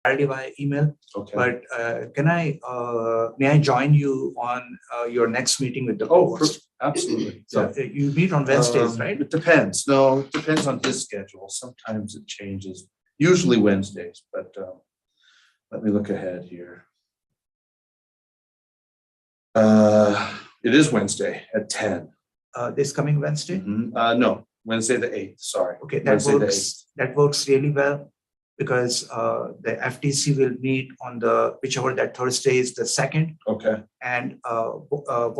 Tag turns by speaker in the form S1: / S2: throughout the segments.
S1: clarity via email.
S2: Okay.
S1: But may I join you on your next meeting with the
S2: Oh,
S1: provost?
S2: absolutely.
S1: So you meet on Wednesdays, right?
S2: It depends. No, it depends on his schedule. Sometimes it changes. Usually Wednesdays, but let me look ahead here. It is Wednesday at 10.
S1: This coming Wednesday?
S2: No, Wednesday the 8th. Sorry.
S1: Okay, that
S2: Wednesday the
S1: works. That works really well because the FTC will meet on whichever that Thursday is the 2nd.
S2: Okay.
S1: And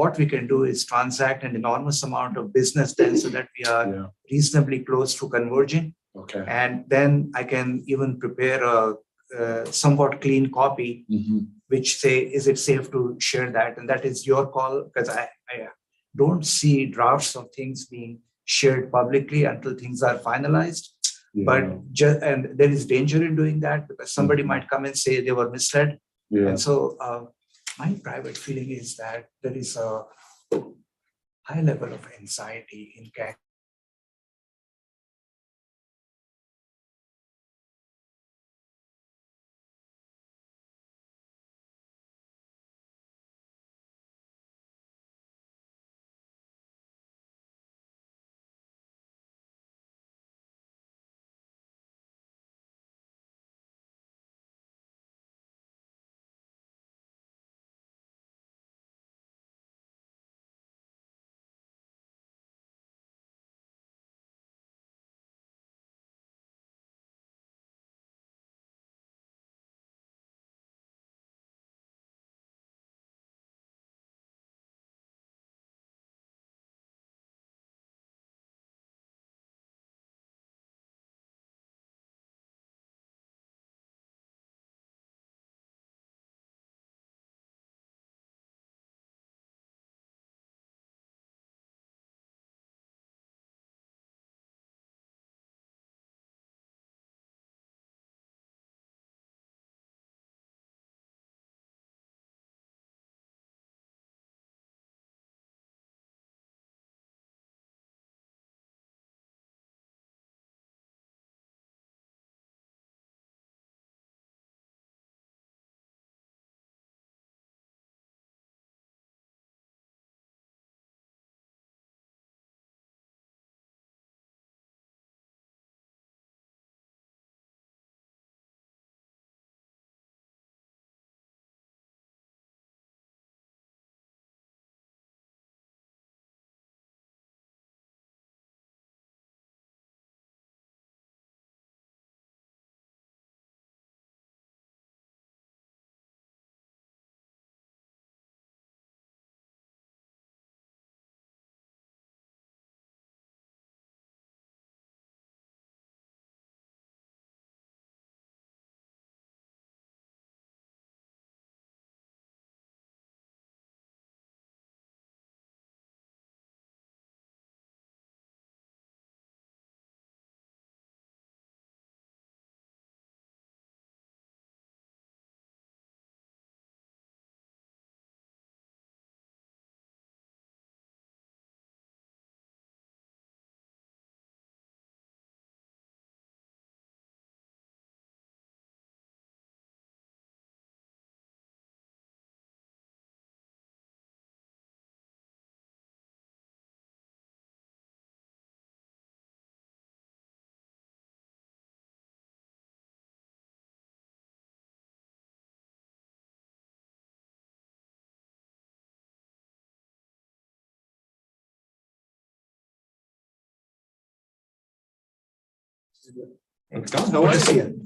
S1: what we can do is transact an enormous amount of business then, so that we are reasonably close to converging.
S2: Okay.
S1: And then I can even prepare a somewhat clean copy, which say, is it safe to share that? And that is your call, because I don't see drafts of things being shared publicly until things are finalized. But and there is danger in doing that, because somebody might come and say they were misled. And so my private feeling is that there is a high level of anxiety in CAC.
S3: Don, how are you?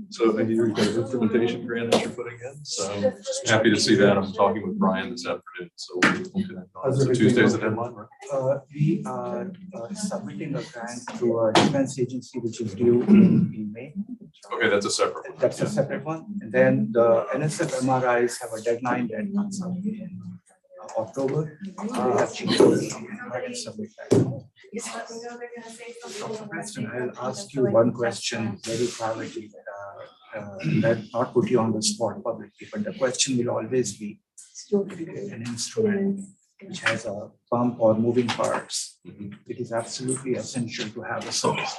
S3: So I hear you've got an implementation grant that you're putting in, so happy to see that. I'm talking with Brian this afternoon, so we'll connect on. So Tuesday's the deadline, right?
S1: We are submitting a grant to a defense agency, which is due in May.
S3: Okay, that's a separate one.
S1: That's a separate one. And then the NSF MRIs have a deadline that comes up in October. They have changed it. I can submit that. Dr. Preston, I'll ask you one question very privately. That not put you on the spot publicly, but the question will always be: an instrument which has a pump or moving parts, it is absolutely essential to have a service.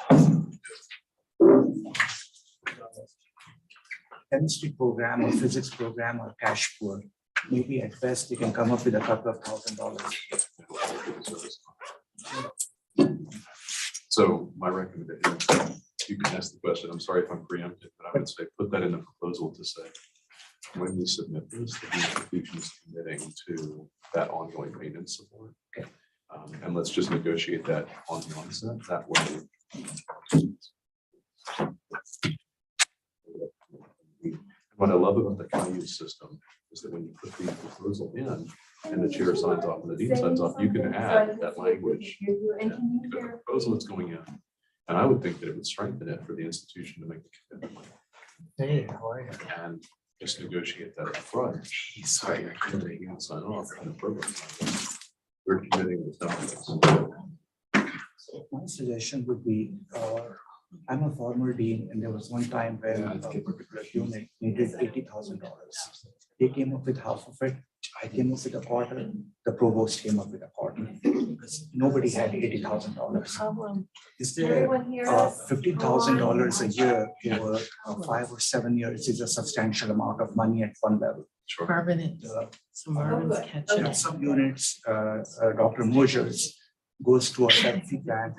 S1: chemistry program or physics program are cash poor. Maybe at best you can come up with a couple of $1,000.
S3: So my recommendation, you can ask the question, I'm sorry if I'm preempting, but I would say put that in the proposal to say, when we submit this, the institution is committing to that ongoing maintenance support.
S1: Okay.
S3: And let's just negotiate that on the onset. That way. What I love about the county system is that when you put the proposal in and the chair signs off and the dean signs off, you can add that language to the proposal that's going in. And I would think that it would strengthen it for the institution to make the commitment.
S1: Hey, how are you?
S3: And just negotiate that up front.
S1: Sorry, I couldn't.
S3: You can sign off and the program. We're committing the dollars.
S1: My suggestion would be, I'm a former dean, and there was one time when a particular unit needed $80,000. They came up with half of it. I came up with a quarter. The provost came up with a quarter because nobody had $80,000. Is there $15,000 a year over 5 or 7 years is a substantial amount of money at one level.
S3: Sure.
S4: Marvin, some Marvin's catching.
S1: In some units, Dr. Mosher's goes to a Pepsi plant,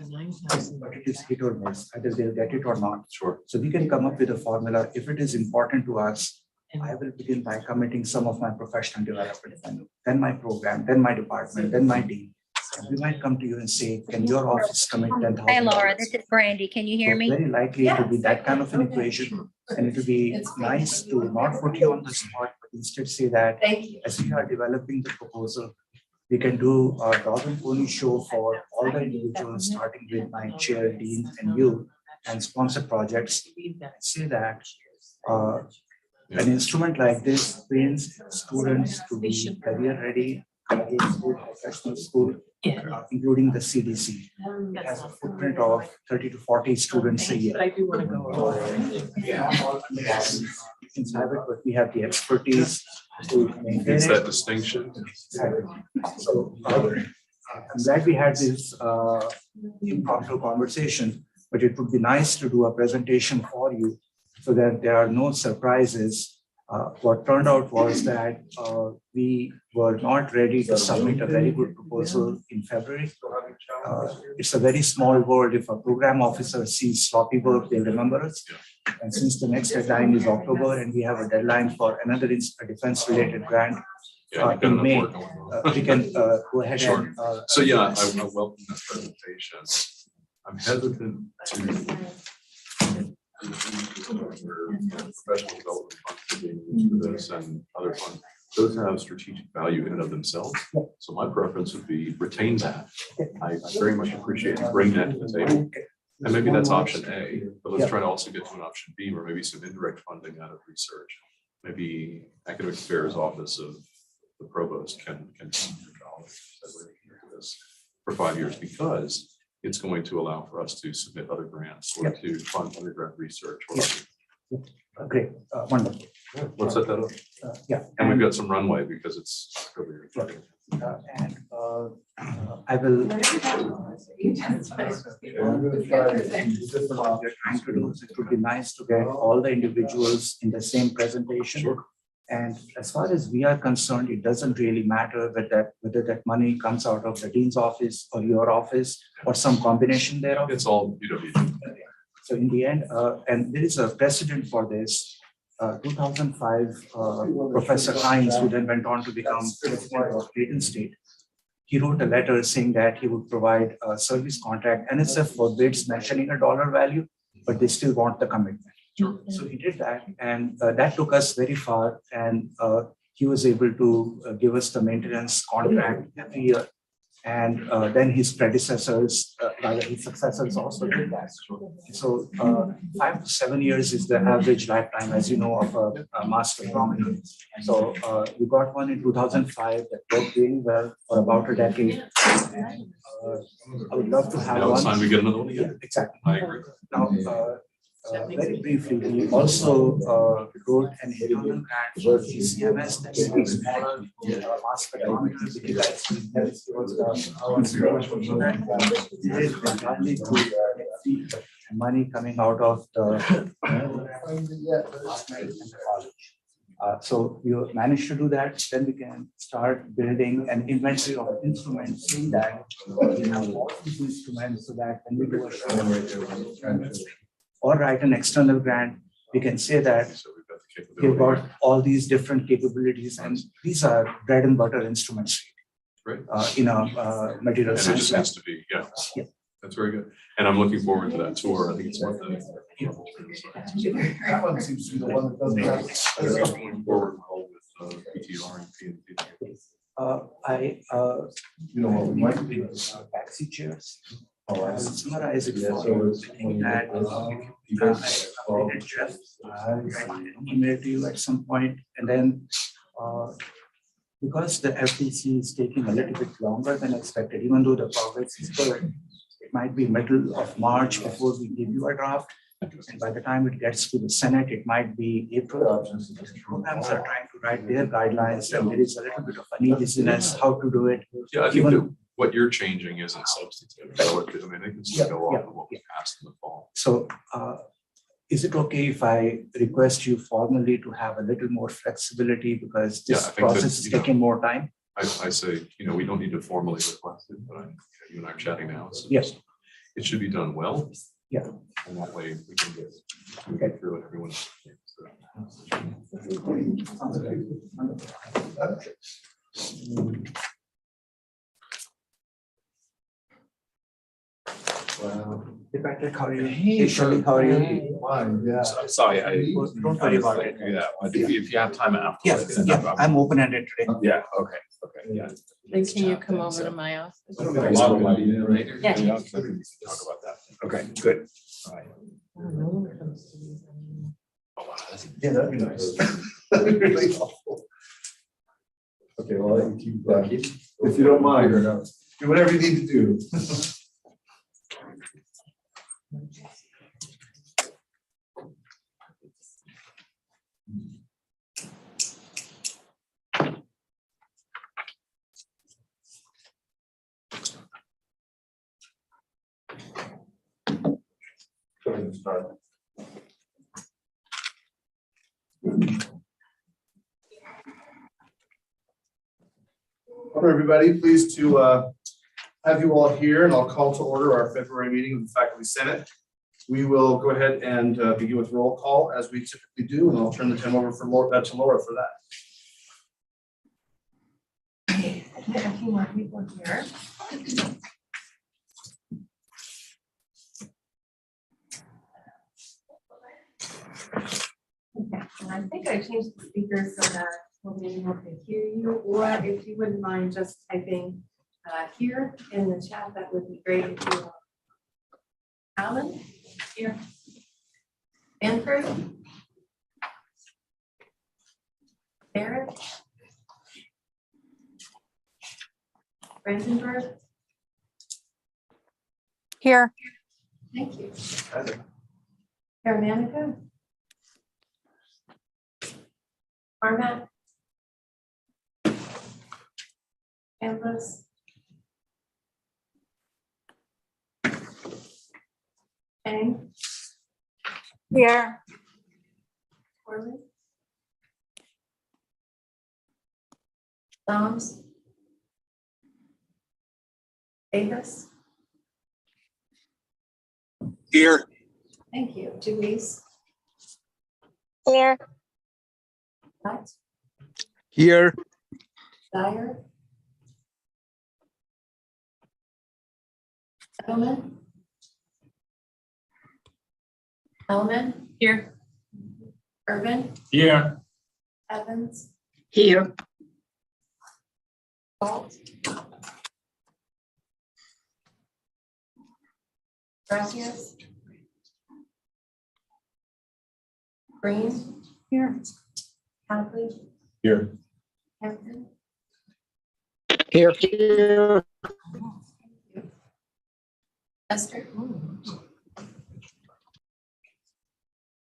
S1: but it is hit or miss. Either they'll get it or not.
S3: Sure.
S1: So we can come up with a formula. If it is important to us, I will begin by committing some of my professional development, then my program, then my department, then my dean. And we might come to you and say, can your office commit $10,000?
S5: Hi, Laura, this is Brandy. Can you hear me?
S1: Very likely it will be that kind of an equation. And it will be nice to not put you on the spot, but instead say that as we are developing the proposal, we can do a dog and pony show for all the individuals, starting with my chair, dean, and you, and sponsor projects. Say that an instrument like this trains students to be career ready, professional school, including the CDC. It has a footprint of 30 to 40 students a year.
S4: But I do want to go over.
S1: Yes. We can have it, but we have the expertise to maintain
S3: It's
S1: it.
S3: that distinction.
S1: So I'm glad we had this impromptu conversation, but it would be nice to do a presentation for you so that there are no surprises. What turned out was that we were not ready to submit a very good proposal in February. It's a very small world. If a program officer sees sloppy work, they remember us. And since the next deadline is October and we have a deadline for another defense-related grant in May, we can go ahead
S3: Sure.
S1: and.
S3: So yeah, I welcome that presentation. I'm hesitant to. Professional development funds being used for this and other funds, those have strategic value in and of themselves. So my preference would be retain that. I very much appreciate you bring that to the table. And maybe that's option A, but let's try to also get to an option B where maybe some indirect funding out of research. Maybe Academic Affairs Office of the Provost can fund your dollars this for 5 years, because it's going to allow for us to submit other grants or to fund undergrad research.
S1: Great, wonderful.
S3: Let's set that up.
S1: Yeah.
S3: And we've got some runway because it's October.
S1: And I will. It would be nice to get all the individuals in the same presentation.
S3: Sure.
S1: And as far as we are concerned, it doesn't really matter whether that money comes out of the dean's office or your office or some combination thereof.
S3: It's all UWG.
S1: So in the end, and there is a precedent for this. 2005, Professor Hines, who then went on to become president of Clayton State, he wrote a letter saying that he would provide a service contract. NSF forbids mentioning a dollar value, but they still want the commitment.
S3: Sure.
S1: So he did that, and that took us very far. And he was able to give us the maintenance contract every year. And then his predecessors, rather his successors also did that. So 5 to 7 years is the average lifetime, as you know, of a master nominee. So we got one in 2005 that worked really well for about a decade. And, I would love to have
S3: Now it's
S1: one.
S3: time we get another one
S1: Yeah,
S3: again.
S1: exactly.
S3: I agree.
S1: Now, very briefly, we also wrote an internal grant for GCMS that is smaller mass spectrometer, because that was money coming out of the college. So you manage to do that, then we can start building an inventory of instruments in that we have all these instruments so that when we do a show or write an external grant, we can say that
S3: So we've got the
S1: we've
S3: capability.
S1: got all these different capabilities and these are bread and butter instruments
S3: Right.
S1: in a material
S3: And it
S1: science
S3: just
S1: lab.
S3: needs to be, yeah.
S1: Yeah.
S3: That's very good. And I'm looking forward to that tour. I think it's one of the.
S2: That one seems to be the one that doesn't have.
S3: Going forward well with PTR and PNP.
S2: You know what we might do?
S1: Taxi chairs.
S2: Oh, I
S1: I'll
S2: see.
S1: summarize it
S2: Yeah,
S1: for
S2: so
S1: you.
S2: it's when you-
S1: That
S2: you guys-
S1: I updated Jeff, email to you at some point, and then because the FTC is taking a little bit longer than expected, even though the progress is good, it might be middle of March before we give you a draft. And by the time it gets to the Senate, it might be April. Programs are trying to write their guidelines, and there is a little bit of uneasiness how to do it.
S3: Yeah, I think
S1: Even-
S3: that what you're changing isn't substantive. So I mean, they can still go off of what we passed in the fall.
S1: So is it okay if I request you formally to have a little more flexibility because
S3: Yeah, I
S1: this
S3: think that,
S1: process is
S3: you know,
S1: taking more time?
S3: I say, we don't need to formally request it, but you and I are chatting now. So
S1: Yes.
S3: it should be done well.
S1: Yeah.
S3: And that way we can get through it, everyone.
S1: Hey Patrick, how are you? Hey Shirley, how are you?
S2: Fine, yeah.
S6: Sorry,
S1: Don't worry about it.
S6: Yeah, if you have time
S1: Yeah,
S6: afterwards.
S1: yeah, I'm open-ended today.
S6: Yeah, okay, yeah.
S4: Then can you come over to my office?
S6: A lot of money later.
S4: Yeah.
S6: We can talk about that. Okay, good. All right. Oh, wow, that's-
S2: Yeah, that'd be nice. That'd be really helpful. Okay, well, I can keep that, if you don't mind, do whatever you need to do. Go ahead and start. Hello, everybody. Pleased to have you all here, and I'll call to order our February meeting of the Faculty Senate. We will go ahead and begin with roll call as we typically do, and I'll turn the time over to Laura for that.
S7: Okay, I get a few more people here. Okay, and I think I changed the speakers so that we'll be able to hear you, or if you wouldn't mind just typing here in the chat, that would be great if you. Alan, here. Manfred. Barrett. Brandenburg,
S5: Here.
S7: thank you. Caramanica. Armat. Canvas. Chang,
S5: Here.
S7: Corley. Doms. Davis,
S6: Here.
S7: thank you. Dewey's,
S5: Here.
S7: Nutt,
S6: Here.
S7: Dyer. Edelman. Elman.
S4: Here.
S7: Urban,
S6: Here.
S7: Evans,
S5: Here.
S7: Salt. Gracias. Green. Here. Hadley,
S6: Here.
S7: Hampton,
S6: Here.
S7: Esther.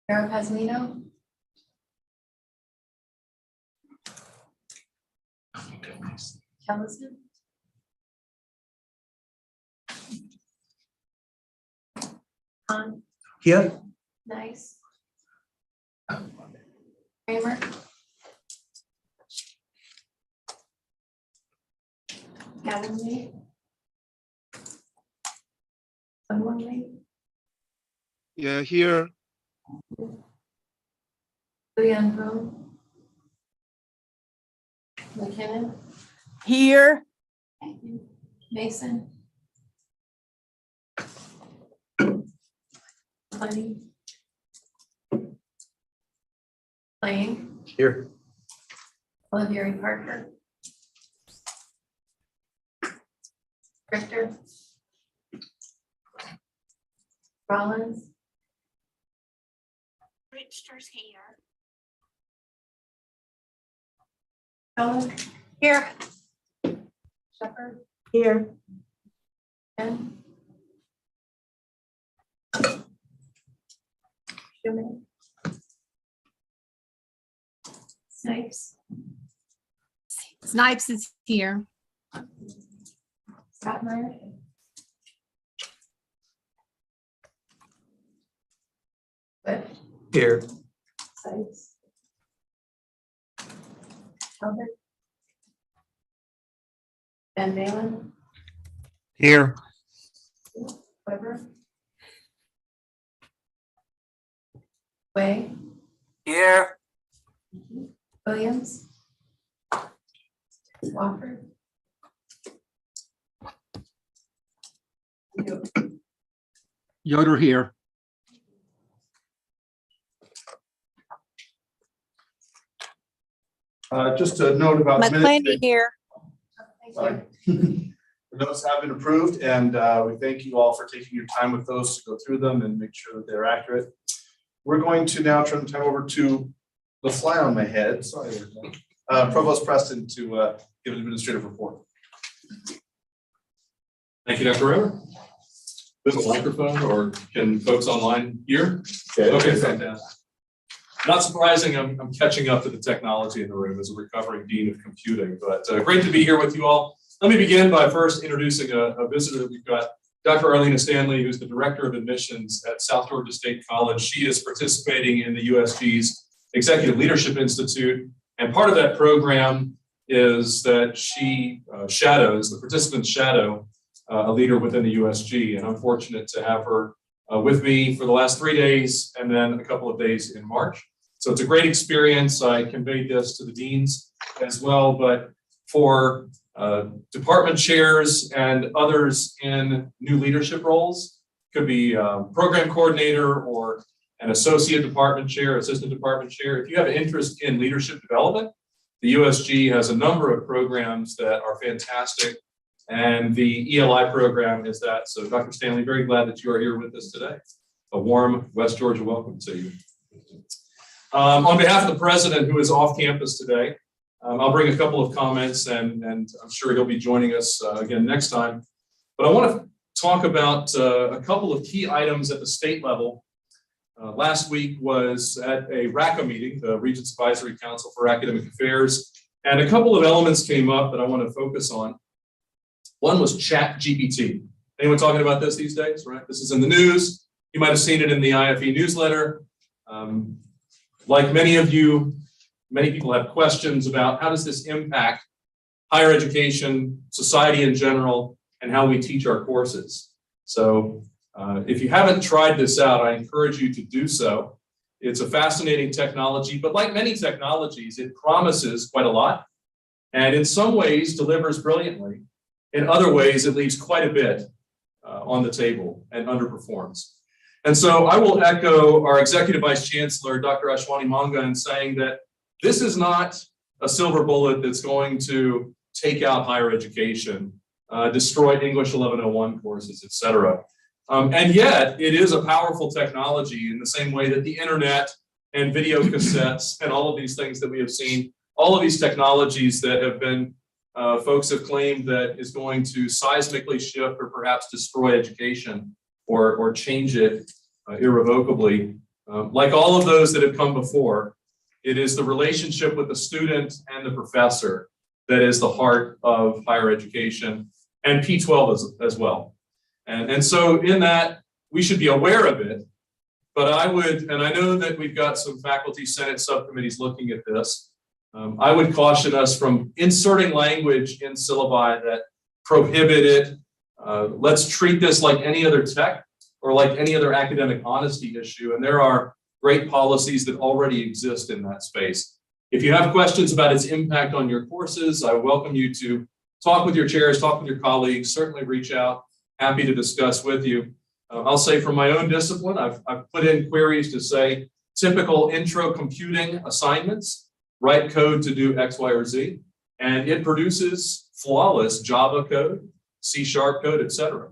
S7: Carol Pasolino. Kellison. Khan,
S1: Here.
S7: Nice. Kramer. Gavin Lee. Someone Lee.
S8: Yeah, here.
S7: Leanne Boone. McKinnon.
S5: Here.
S7: Mason. Lenny. Lane.
S1: Here.
S7: Olivia Parker. Richter. Rollins.
S5: Richter's here.
S7: Helen.
S5: Here.
S7: Shepherd.
S5: Here.
S7: Ben. Schumann. Snipes.
S4: Snipes is here.
S7: Stotmeyer. Swift.
S1: Here.
S7: Sites. Albert. Van Valen.
S8: Here.
S7: Weber. Way.
S5: Here.
S7: Williams. Walker.
S8: Yoder here.
S2: Just a note about minutes.
S5: McClaney here.
S7: Thank
S2: Sorry.
S7: you.
S2: The notes have been approved, and we thank you all for taking your time with those to go through them and make sure that they're accurate. We're going to now turn the time over to the fly on my head. Sorry, Provost Preston to give an administrative report.
S3: Thank you, Dr. Rowe. Is this a microphone or can folks online hear? Okay, fantastic. Not surprising, I'm catching up to the technology in the room as a recovering dean of computing, but great to be here with you all. Let me begin by first introducing a visitor that we've got, Dr. Arlena Stanley, who's the Director of Admissions at South Georgia State College. She is participating in the USG's Executive Leadership Institute, and part of that program is that she shadows, the participants shadow a leader within the USG, and I'm fortunate to have her with me for the last 3 days and then a couple of days in March. So it's a great experience. I conveyed this to the deans as well, but for department chairs and others in new leadership roles, could be program coordinator or an associate department chair, assistant department chair. If you have an interest in leadership development, the USG has a number of programs that are fantastic, and the ELI program is that. So Dr. Stanley, very glad that you are here with us today. A warm West Georgia welcome to you. On behalf of the president, who is off campus today, I'll bring a couple of comments, and I'm sure he'll be joining us again next time. But I want to talk about a couple of key items at the state level. Last week was at a RACA meeting, the Regents Advisory Council for Academic Affairs, and a couple of elements came up that I want to focus on. One was ChatGPT. Anyone talking about this these days, right? This is in the news. You might have seen it in the IFE newsletter. Like many of you, many people have questions about how does this impact higher education, society in general, and how we teach our courses. So if you haven't tried this out, I encourage you to do so. It's a fascinating technology, but like many technologies, it promises quite a lot, and in some ways delivers brilliantly. In other ways, it leaves quite a bit on the table and underperforms. And so I will echo our Executive Vice Chancellor, Dr. Ashwani Manga, in saying that this is not a silver bullet that's going to take out higher education, destroy English 1101 courses, et cetera. And yet, it is a powerful technology in the same way that the internet and video cassettes and all of these things that we have seen, all of these technologies that have been, folks have claimed that is going to seismically shift or perhaps destroy education or change it irrevocably. Like all of those that have come before, it is the relationship with the student and the professor that is the heart of higher education, and P12 as well. And so in that, we should be aware of it, But I would, and I know that we've got some faculty senate subcommittees looking at this. I would caution us from inserting language in syllabi that prohibit it. Let's treat this like any other tech or like any other academic honesty issue. And there are great policies that already exist in that space. If you have questions about its impact on your courses, I welcome you to talk with your chairs, talk with your colleagues, certainly reach out. Happy to discuss with you. I'll say from my own discipline, I've put in queries to say typical intro computing assignments, write code to do X, Y, or Z, and it produces flawless Java code, C# code, etc.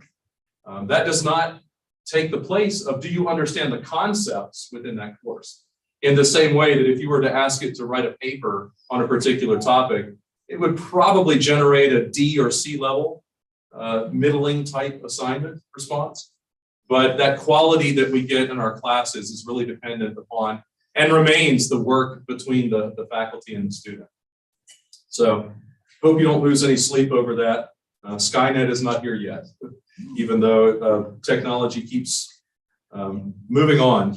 S3: That does not take the place of do you understand the concepts within that course? In the same way that if you were to ask it to write a paper on a particular topic, it would probably generate a D or C level middling type assignment response. But that quality that we get in our classes is really dependent upon and remains the work between the faculty and the student. So hope you don't lose any sleep over that. Skynet is not here yet, even though technology keeps moving on.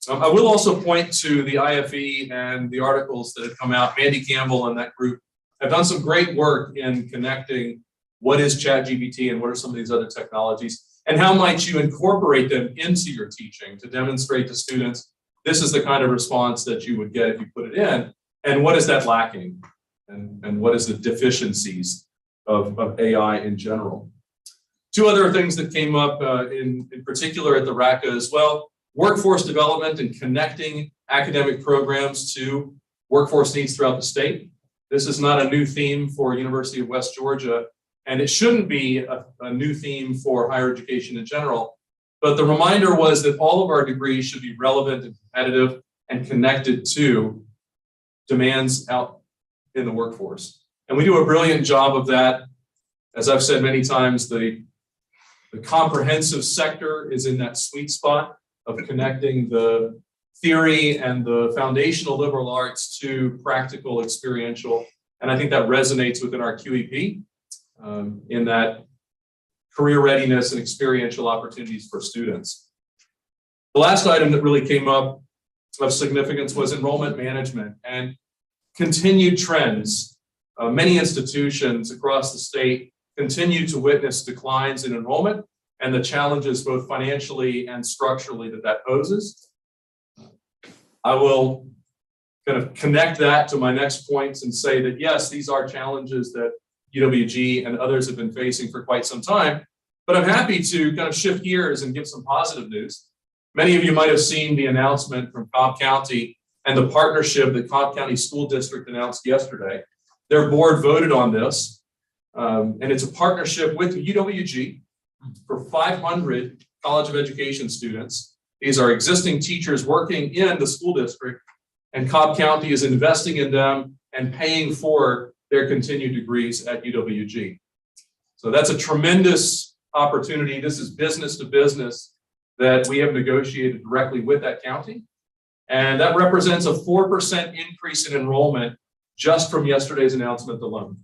S3: I will also point to the IFE and the articles that have come out. Mandy Campbell and that group have done some great work in connecting what is ChatGPT and what are some of these other technologies, and how might you incorporate them into your teaching to demonstrate to students this is the kind of response that you would get if you put it in, and what is that lacking, and what is the deficiencies of AI in general. Two other things that came up in particular at the RACA as well: workforce development and connecting academic programs to workforce needs throughout the state. This is not a new theme for University of West Georgia, and it shouldn't be a new theme for higher education in general. But the reminder was that all of our degrees should be relevant and competitive and connected to demands out in the workforce. And we do a brilliant job of that. As I've said many times, the comprehensive sector is in that sweet spot of connecting the theory and the foundational liberal arts to practical experiential. And I think that resonates within our QEP in that career readiness and experiential opportunities for students. The last item that really came up of significance was enrollment management and continued trends. Many institutions across the state continue to witness declines in enrollment and the challenges both financially and structurally that poses. I will kind of connect that to my next points and say that yes, these are challenges that UWG and others have been facing for quite some time, but I'm happy to kind of shift gears and give some positive news. Many of you might have seen the announcement from Cobb County and the partnership that Cobb County School District announced yesterday. Their board voted on this, and it's a partnership with UWG for 500 College of Education students. These are existing teachers working in the school district, and Cobb County is investing in them and paying for their continued degrees at UWG. So that's a tremendous opportunity. This is business to business that we have negotiated directly with that county. And that represents a 4% increase in enrollment just from yesterday's announcement alone.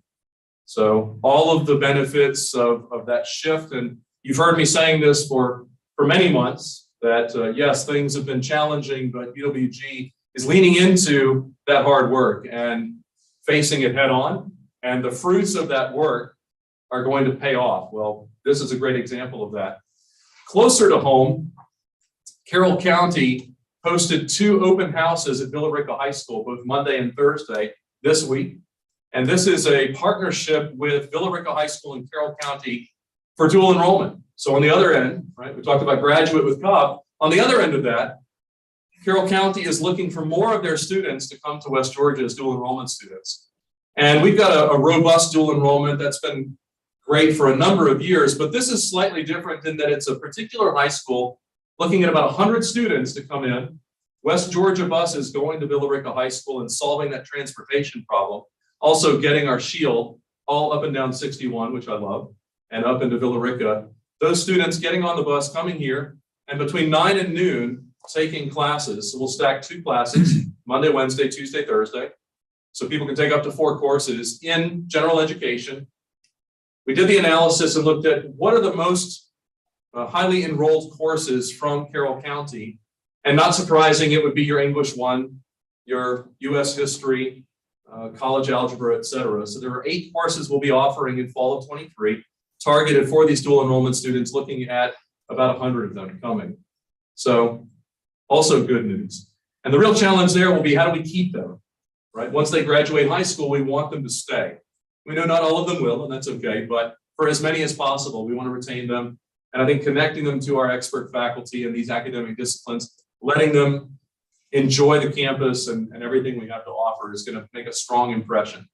S3: So all of the benefits of that shift, and you've heard me saying this for many months, that yes, things have been challenging, but UWG is leaning into that hard work and facing it head on, and the fruits of that work are going to pay off. Well, this is a great example of that. Closer to home, Carroll County hosted 2 open houses at Villa Rica High School, both Monday and Thursday this week. And this is a partnership with Villa Rica High School in Carroll County for dual enrollment. So on the other end, right, we talked about graduate with Cobb. On the other end of that, Carroll County is looking for more of their students to come to West Georgia as dual enrollment students. And we've got a robust dual enrollment that's been great for a number of years, but this is slightly different in that it's a particular high school looking at about 100 students to come in. West Georgia buses going to Villa Rica High School and solving that transportation problem. Also getting our shield all up and down 61, which I love, and up into Villa Rica. Those students getting on the bus, coming here, and between 9 and noon, taking classes. So we'll stack 2 classes, Monday, Wednesday, Tuesday, Thursday. So people can take up to 4 courses in general education. We did the analysis and looked at what are the most highly enrolled courses from Carroll County. And not surprising, it would be your English 1, your US history, college algebra, et cetera. So there are 8 courses we'll be offering in fall of 23, targeted for these dual enrollment students, looking at about 100 of them coming. So also good news. And the real challenge there will be, how do we keep them, right? Once they graduate high school, we want them to stay. We know not all of them will, and that's okay, but for as many as possible, we want to retain them. And I think connecting them to our expert faculty in these academic disciplines, letting them enjoy the campus and everything we have to offer is going to make a strong impression.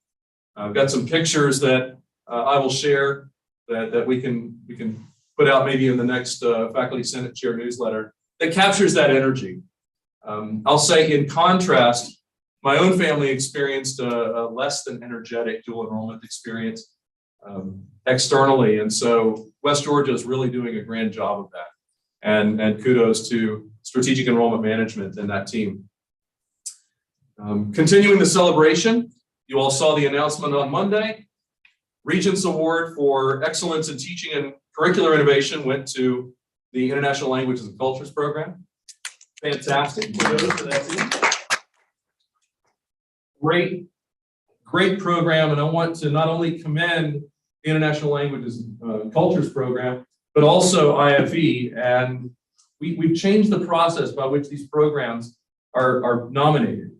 S3: I've got some pictures that I will share that we can put out maybe in the next Faculty Senate Chair newsletter that captures that energy. I'll say in contrast, my own family experienced a less than energetic dual enrollment experience externally. And so West Georgia is really doing a grand job of that. And kudos to Strategic Enrollment Management and that team. Continuing the celebration, you all saw the announcement on Monday. Regents Award for Excellence in Teaching and Curricular Innovation went to the International Languages and Cultures program. Fantastic. Kudos to that team. Great program. And I want to not only commend the International Languages and Cultures program, but also IFE. And we've changed the process by which these programs are nominated.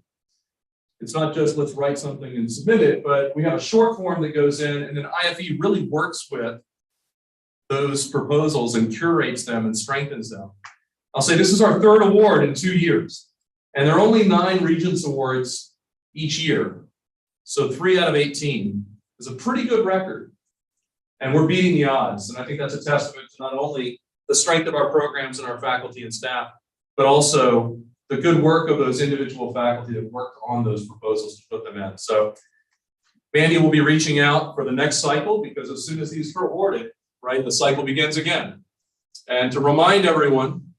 S3: It's not just let's write something and submit it, but we have a short form that goes in, and then IFE really works with those proposals and curates them and strengthens them. I'll say this is our 3rd award in 2 years, and there are only 9 Regents Awards each year. So 3 out of 18 is a pretty good record, and we're beating the odds. And I think that's a testament to not only the strength of our programs and our faculty and staff, but also the good work of those individual faculty that worked on those proposals to put them in. So Mandy will be reaching out for the next cycle, because as soon as these are awarded, right, the cycle begins again. And to remind everyone,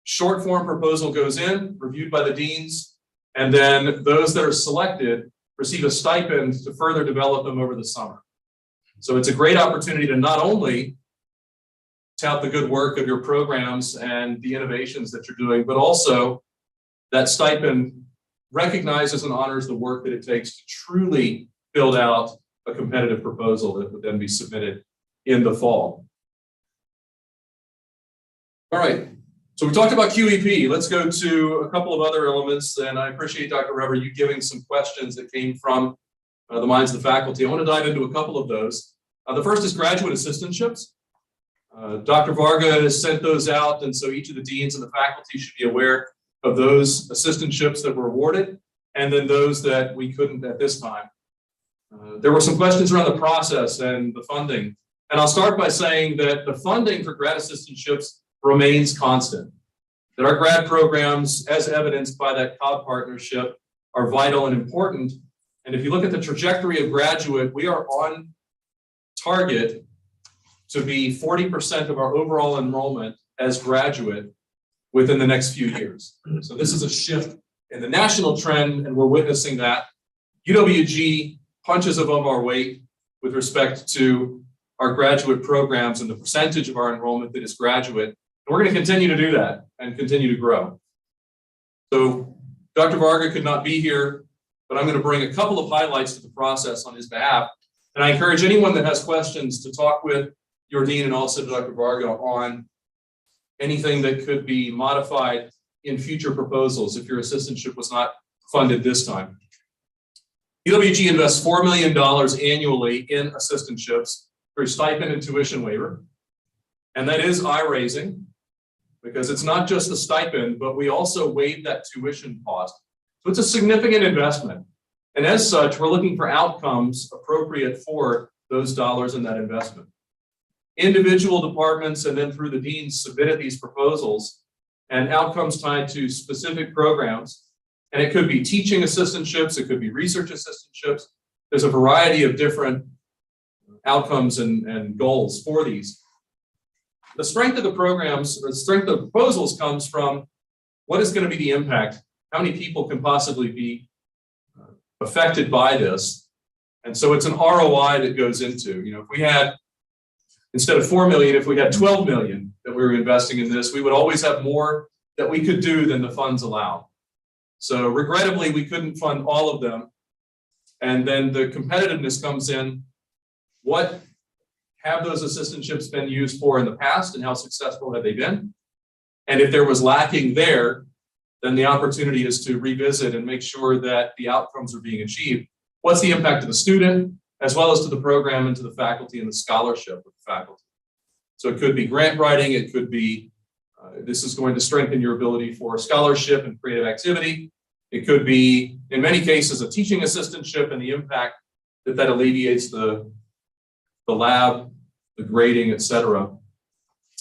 S3: short form proposal goes in, reviewed by the deans, and then those that are selected receive a stipend to further develop them over the summer. So it's a great opportunity to not only tout the good work of your programs and the innovations that you're doing, but also that stipend recognizes and honors the work that it takes to truly build out a competitive proposal that would then be submitted in the fall. All right, so we talked about QEP. Let's go to a couple of other elements, and I appreciate Dr. Rever, you giving some questions that came from the minds of the faculty. I want to dive into a couple of those. The first is graduate assistantships. Dr. Varga has sent those out, and so each of the deans and the faculty should be aware of those assistantships that were awarded, and then those that we couldn't at this time. There were some questions around the process and the funding, and I'll start by saying that the funding for grad assistantships remains constant, that our grad programs, as evidenced by that COB partnership, are vital and important. And if you look at the trajectory of graduate, we are on target to be 40% of our overall enrollment as graduate within the next few years. So this is a shift in the national trend, and we're witnessing that. UWG punches above our weight with respect to our graduate programs and the percentage of our enrollment that is graduate. And we're going to continue to do that and continue to grow. So Dr. Varga could not be here, but I'm going to bring a couple of highlights to the process on his behalf. And I encourage anyone that has questions to talk with your dean and also Dr. Varga on anything that could be modified in future proposals if your assistantship was not funded this time. UWG invests $4 million annually in assistantships through stipend and tuition waiver. And that is eye-raising because it's not just the stipend, but we also waive that tuition cost. So it's a significant investment. And as such, we're looking for outcomes appropriate for those dollars in that investment. Individual departments and then through the deans submitted these proposals and outcomes tied to specific programs. And it could be teaching assistantships, it could be research assistantships. There's a variety of different outcomes and goals for these. The strength of the programs, or the strength of the proposals comes from what is going to be the impact? How many people can possibly be affected by this? And so it's an ROI that goes into, if we had, instead of 4 million, if we had 12 million that we were investing in this, we would always have more that we could do than the funds allow. So regrettably, we couldn't fund all of them. And then the competitiveness comes in. What have those assistantships been used for in the past and how successful have they been? And if there was lacking there, then the opportunity is to revisit and make sure that the outcomes are being achieved. What's the impact to the student, as well as to the program and to the faculty and the scholarship of the faculty? So it could be grant writing, it could be, this is going to strengthen your ability for scholarship and creative activity. It could be, in many cases, a teaching assistantship and the impact that alleviates the lab, the grading, et cetera,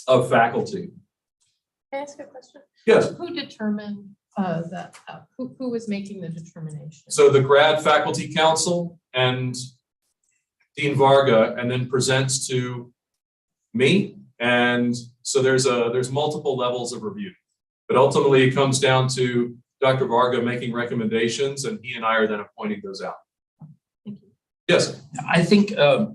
S3: of faculty.
S4: Can I ask a question?
S3: Yes.
S4: Who determined that? Who was making the determination?
S3: So the grad faculty council and Dean Varga, and then presents to me. And so there's multiple levels of review, but ultimately it comes down to Dr. Varga making recommendations, and he and I are then appointing those out.
S4: Thank you.
S3: Yes.
S9: I think a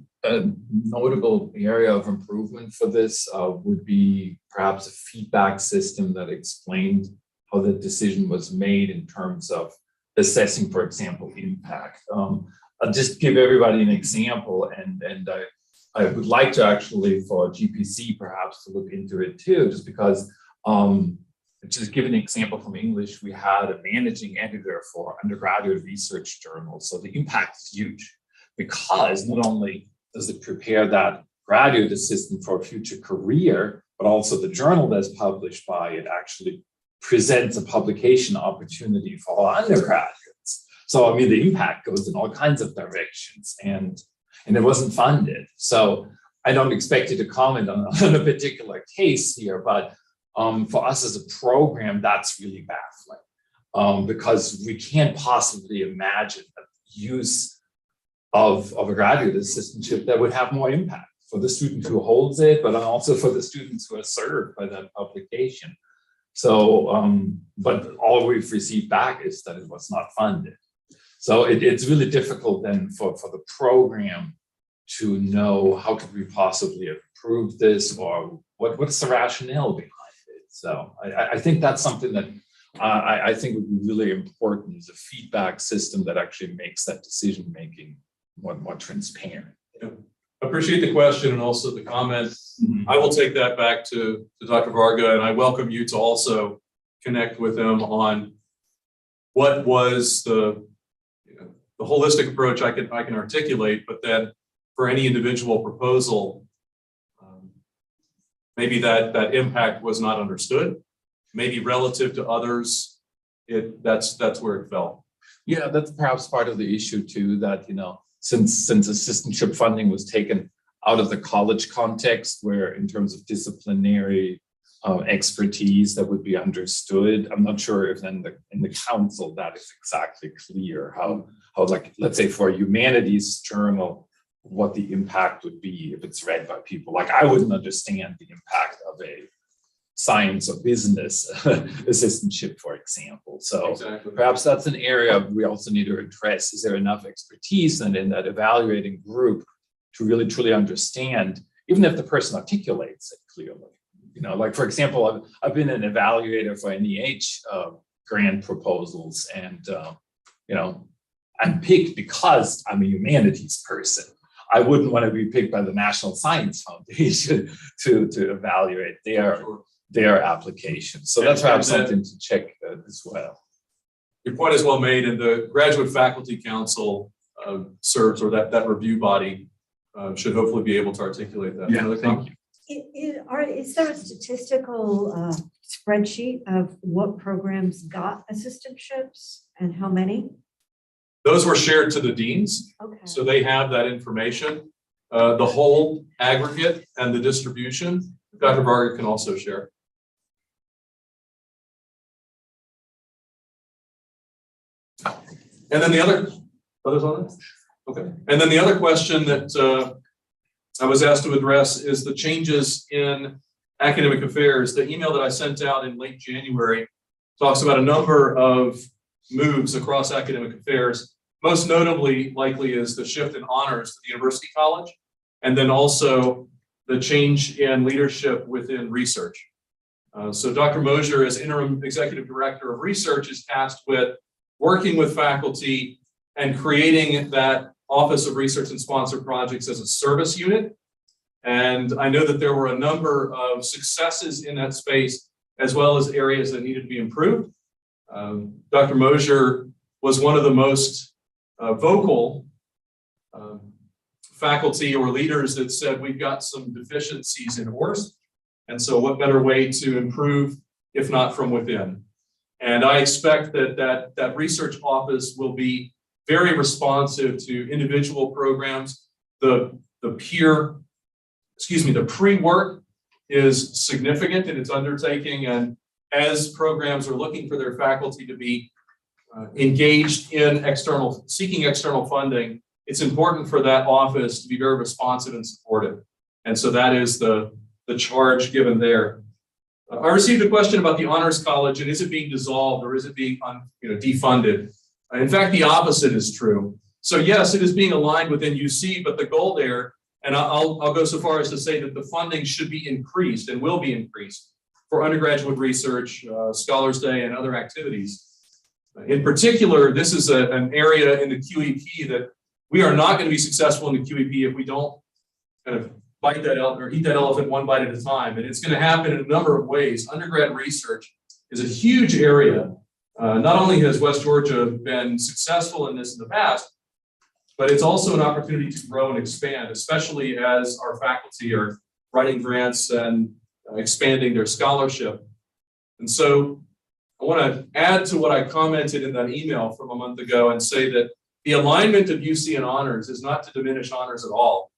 S9: notable area of improvement for this would be perhaps a feedback system that explained how the decision was made in terms of assessing, for example, impact. I'll just give everybody an example, and I would like to actually, for GPC perhaps, to look into it too, just because, just give an example from English, we had a managing editor for undergraduate research journals. So the impact is huge, because not only does it prepare that graduate assistant for a future career, but also the journal that's published by it actually presents a publication opportunity for all undergraduates. So, I mean, the impact goes in all kinds of directions, and it wasn't funded. So I don't expect you to comment on a particular case here, but for us as a program, that's really baffling, because we can't possibly imagine a use of a graduate assistantship that would have more impact for the student who holds it, but also for the students who are served by that publication. So, but all we've received back is that it was not funded. So it's really difficult then for the program to know how could we possibly improve this, or what's the rationale behind it. So I think that's something that I think would be really important, is a feedback system that actually makes that decision making more transparent.
S3: Yeah. Appreciate the question and also the comment. Mm-hmm. I will take that back to Dr. Varga, and I welcome you to also connect with him on what was the holistic approach I can articulate, but then for any individual proposal, maybe that impact was not understood. Maybe relative to others, that's where it fell.
S9: Yeah, that's perhaps part of the issue too, that, since assistantship funding was taken out of the college context, where in terms of disciplinary expertise that would be understood, I'm not sure if then in the council that is exactly clear how like, let's say for a humanities journal, what the impact would be if it's read by people. Like, I wouldn't understand the impact of a science or business assistantship, for example. So exactly. Perhaps that's an area we also need to address. Is there enough expertise and in that evaluating group to really truly understand, even if the person articulates it clearly? Like, for example, I've been an evaluator for NEH grant proposals, and I'm picked because I'm a humanities person. I wouldn't want to be picked by the National Science Foundation to evaluate their application. So that's perhaps something to check as well.
S3: Your point is well made, and the Graduate Faculty Council serves, or that review body should hopefully be able to articulate that.
S9: Yeah, thank you.
S10: Is there a statistical spreadsheet of what programs got assistantships and how many?
S3: Those were shared to the deans, okay. So they have that information, the whole aggregate and the distribution. Dr. Varga can also share. And then the others on it? Okay. And then the other question that I was asked to address is the changes in academic affairs. The email that I sent out in late January talks about a number of moves across academic affairs. Most notably, likely, is the shift in honors to the University College, and then also the change in leadership within research. So Dr. Mosier, as interim executive director of research, is tasked with working with faculty and creating that Office of Research and Sponsored Projects as a service unit. And I know that there were a number of successes in that space, as well as areas that needed to be improved. Dr. Mosier was one of the most vocal faculty or leaders that said we've got some deficiencies in ORS. And so what better way to improve if not from within? And I expect that research office will be very responsive to individual programs. The pre-work is significant in its undertaking, and as programs are looking for their faculty to be engaged in seeking external funding, it's important for that office to be very responsive and supportive. And so that is the charge given there. I received a question about the Honors College and is it being dissolved or is it being defunded? In fact, the opposite is true. So yes, it is being aligned within UC, but the goal there, and I'll go so far as to say that the funding should be increased and will be increased for undergraduate research, Scholars Day, and other activities. In particular, this is an area in the QEP that we are not going to be successful in the QEP if we don't kind of bite that elephant or eat that elephant one bite at a time. And it's going to happen in a number of ways. Undergrad research is a huge area. Not only has West Georgia been successful in this in the past, but it's also an opportunity to grow and expand, especially as our faculty are writing grants and expanding their scholarship. And so I want to add to what I commented in that email from a month ago and say that the alignment of UC and honors is not to diminish honors at all.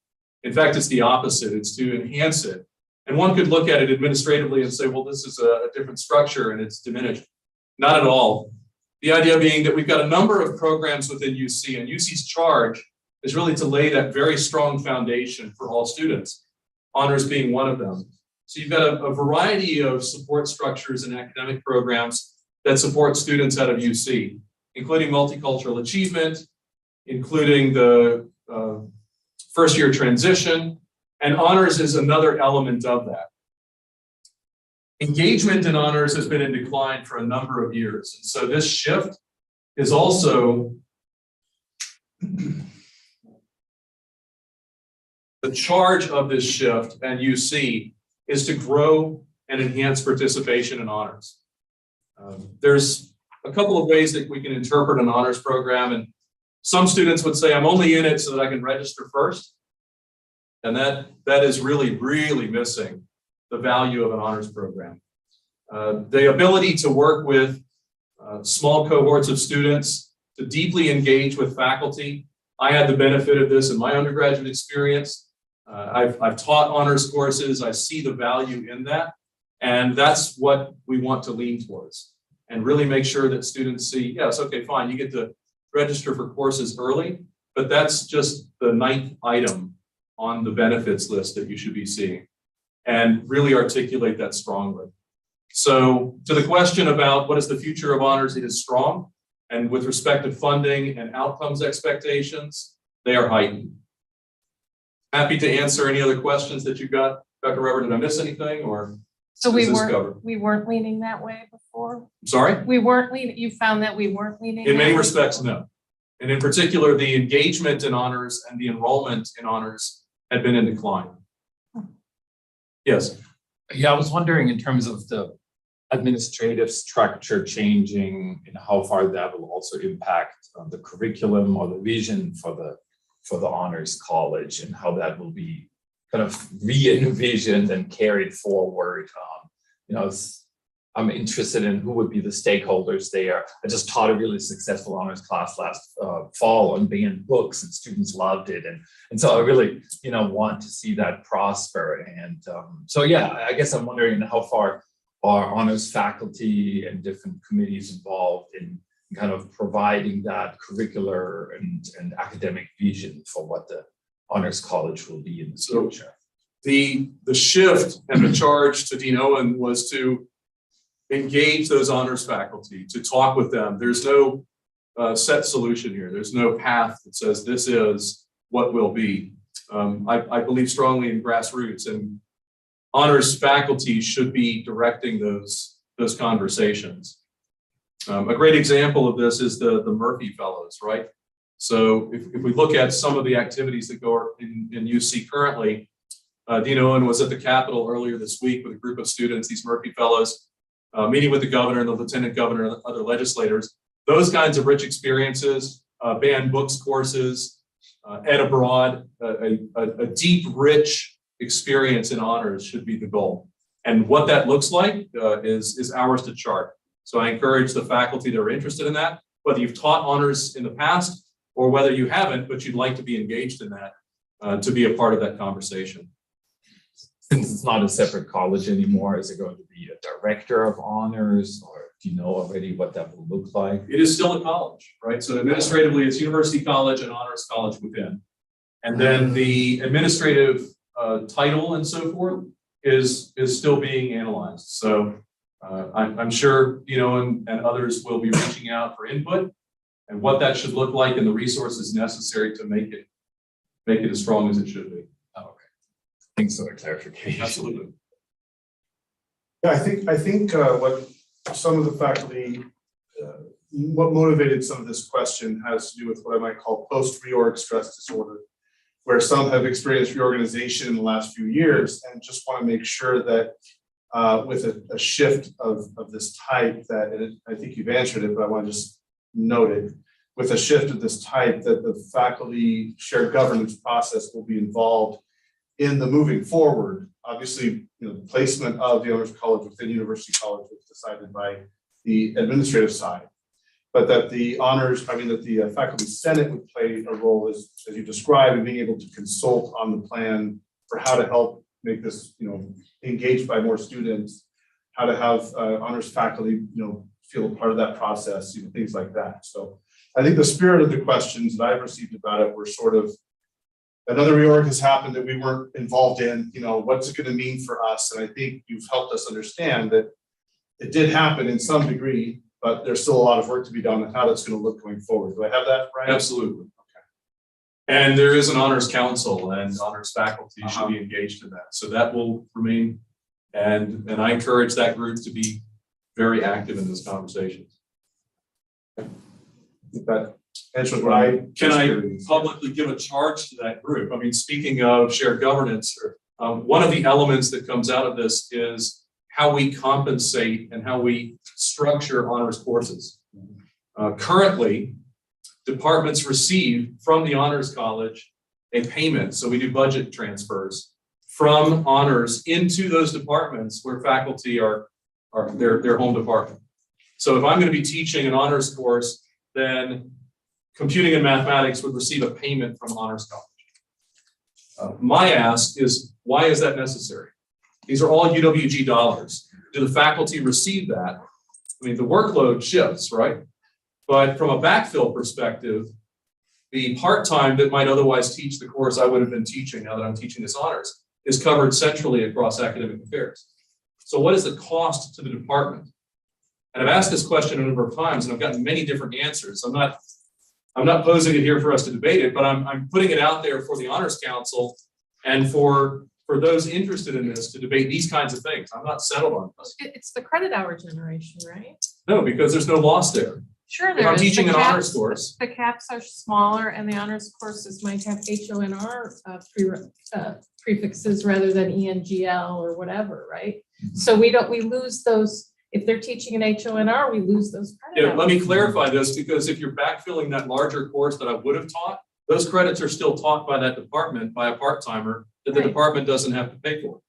S3: In fact, it's the opposite. It's to enhance it. And one could look at it administratively and say, well, this is a different structure and it's diminished. Not at all. The idea being that we've got a number of programs within UC, and UC's charge is really to lay that very strong foundation for all students, honors being one of them. So you've got a variety of support structures and academic programs that support students out of UC, including multicultural achievement, including the first year transition, and honors is another element of that. Engagement in honors has been in decline for a number of years. And so this shift is also the charge of this shift at UC is to grow and enhance participation in honors. There's a couple of ways that we can interpret an honors program, and some students would say, I'm only in it so that I can register first. And that is really, really missing the value of an honors program. The ability to work with small cohorts of students, to deeply engage with faculty. I had the benefit of this in my undergraduate experience. I've taught honors courses. I see the value in that. And that's what we want to lean towards and really make sure that students see, yes, okay, fine, you get to register for courses early, but that's just the 9th item on the benefits list that you should be seeing, and really articulate that strongly. So to the question about what is the future of honors, it is strong. And with respect to funding and outcomes expectations, they are heightened. Happy to answer any other questions that you got. Dr. Robert, did I miss anything, or
S4: So
S3: is this covered?
S4: we weren't leaning that way before?
S3: Sorry?
S4: We weren't leaning, you found that we weren't leaning?
S3: In
S4: that
S3: many
S4: way?
S3: respects, no. And in particular, the engagement in honors and the enrollment in honors had been in decline. Yes.
S9: Yeah, I was wondering in terms of the administrative structure changing and how far that will also impact the curriculum or the vision for the honors college, and how that will be kind of re-envisioned and carried forward. I'm interested in who would be the stakeholders there. I just taught a really successful honors class last fall on banned books, and students loved it. And so I really, want to see that prosper. And so, yeah, I guess I'm wondering how far are honors faculty and different committees involved in kind of providing that curricular and academic vision for what the honors college will be in the future.
S3: The shift and the charge to Dean Owen was to engage those honors faculty, to talk with them. There's no set solution here. There's no path that says this is what will be. I believe strongly in grassroots, and honors faculty should be directing those conversations. A great example of this is the Murphy Fellows, right? So if we look at some of the activities that go in UC currently, Dean Owen was at the Capitol earlier this week with a group of students, these Murphy Fellows, meeting with the governor and the lieutenant governor and other legislators. Those kinds of rich experiences, banned books courses, ed abroad, a deep, rich experience in honors should be the goal. And what that looks like is ours to chart. So I encourage the faculty that are interested in that, whether you've taught honors in the past or whether you haven't, but you'd like to be engaged in that, to be a part of that conversation.
S9: Since it's not a separate college anymore, is it going to be a director of honors, or do you know already what that will look like?
S3: It is still a college, right? So administratively, it's University College and Honors College within. And then the administrative title and so forth is still being analyzed. So I'm sure, and others will be reaching out for input and what that should look like and the resources necessary to make it as strong as it should be.
S9: Oh, okay. Thanks for the clarification.
S3: Absolutely.
S2: Yeah, I think what some of the faculty, what motivated some of this question has to do with what I might call post-reorg stress disorder, where some have experienced reorganization in the last few years and just want to make sure that with a shift of this type that, and I think you've answered it, but I want to just note it, with a shift of this type that the faculty shared governance process will be involved in the moving forward. Obviously, the placement of the honors college within University College was decided by the administrative side, but that the faculty senate would play a role as you described in being able to consult on the plan for how to help make this, engaged by more students, how to have honors faculty, feel a part of that process, things like that. So I think the spirit of the questions that I've received about it were sort of, another reorg has happened that we weren't involved in, what's it going to mean for us? And I think you've helped us understand that it did happen in some degree, but there's still a lot of work to be done on how that's going to look going forward. Do I have that right?
S3: Absolutely. Okay. And there is an honors council and honors faculty should be engaged in that. So that will remain, and I encourage that group to be very active in this conversation.
S2: That answers what I
S3: can I publicly give a charge to that group. I mean, speaking of shared governance, one of the elements that comes out of this is how we compensate and how we structure honors courses. Currently, departments receive from the Honors College a payment. So we do budget transfers from honors into those departments where faculty are their home department. So if I'm going to be teaching an honors course, then computing and mathematics would receive a payment from Honors College. My ask is, why is that necessary? These are all UWG dollars. Do the faculty receive that? I mean, the workload shifts, right? But from a backfill perspective, the part-time that might otherwise teach the course I would have been teaching now that I'm teaching this honors is covered centrally across academic affairs. So what is the cost to the department? And I've asked this question a number of times and I've gotten many different answers. I'm not posing it here for us to debate it, but I'm putting it out there for the Honors Council and for those interested in this to debate these kinds of things. I'm not settled on this.
S4: It's the credit hour generation, right?
S3: No, because there's no loss there.
S4: Sure,
S3: If I'm teaching an honors course.
S4: The caps are smaller and the honors courses might have HONR prefixes rather than ENGL or whatever, right? So we lose those. If they're teaching an HONR, we lose those credit hours.
S3: Let me clarify this, because if you're backfilling that larger course that I would have taught, those credits are still taught by that department by a part-timer that the department doesn't have to pay for.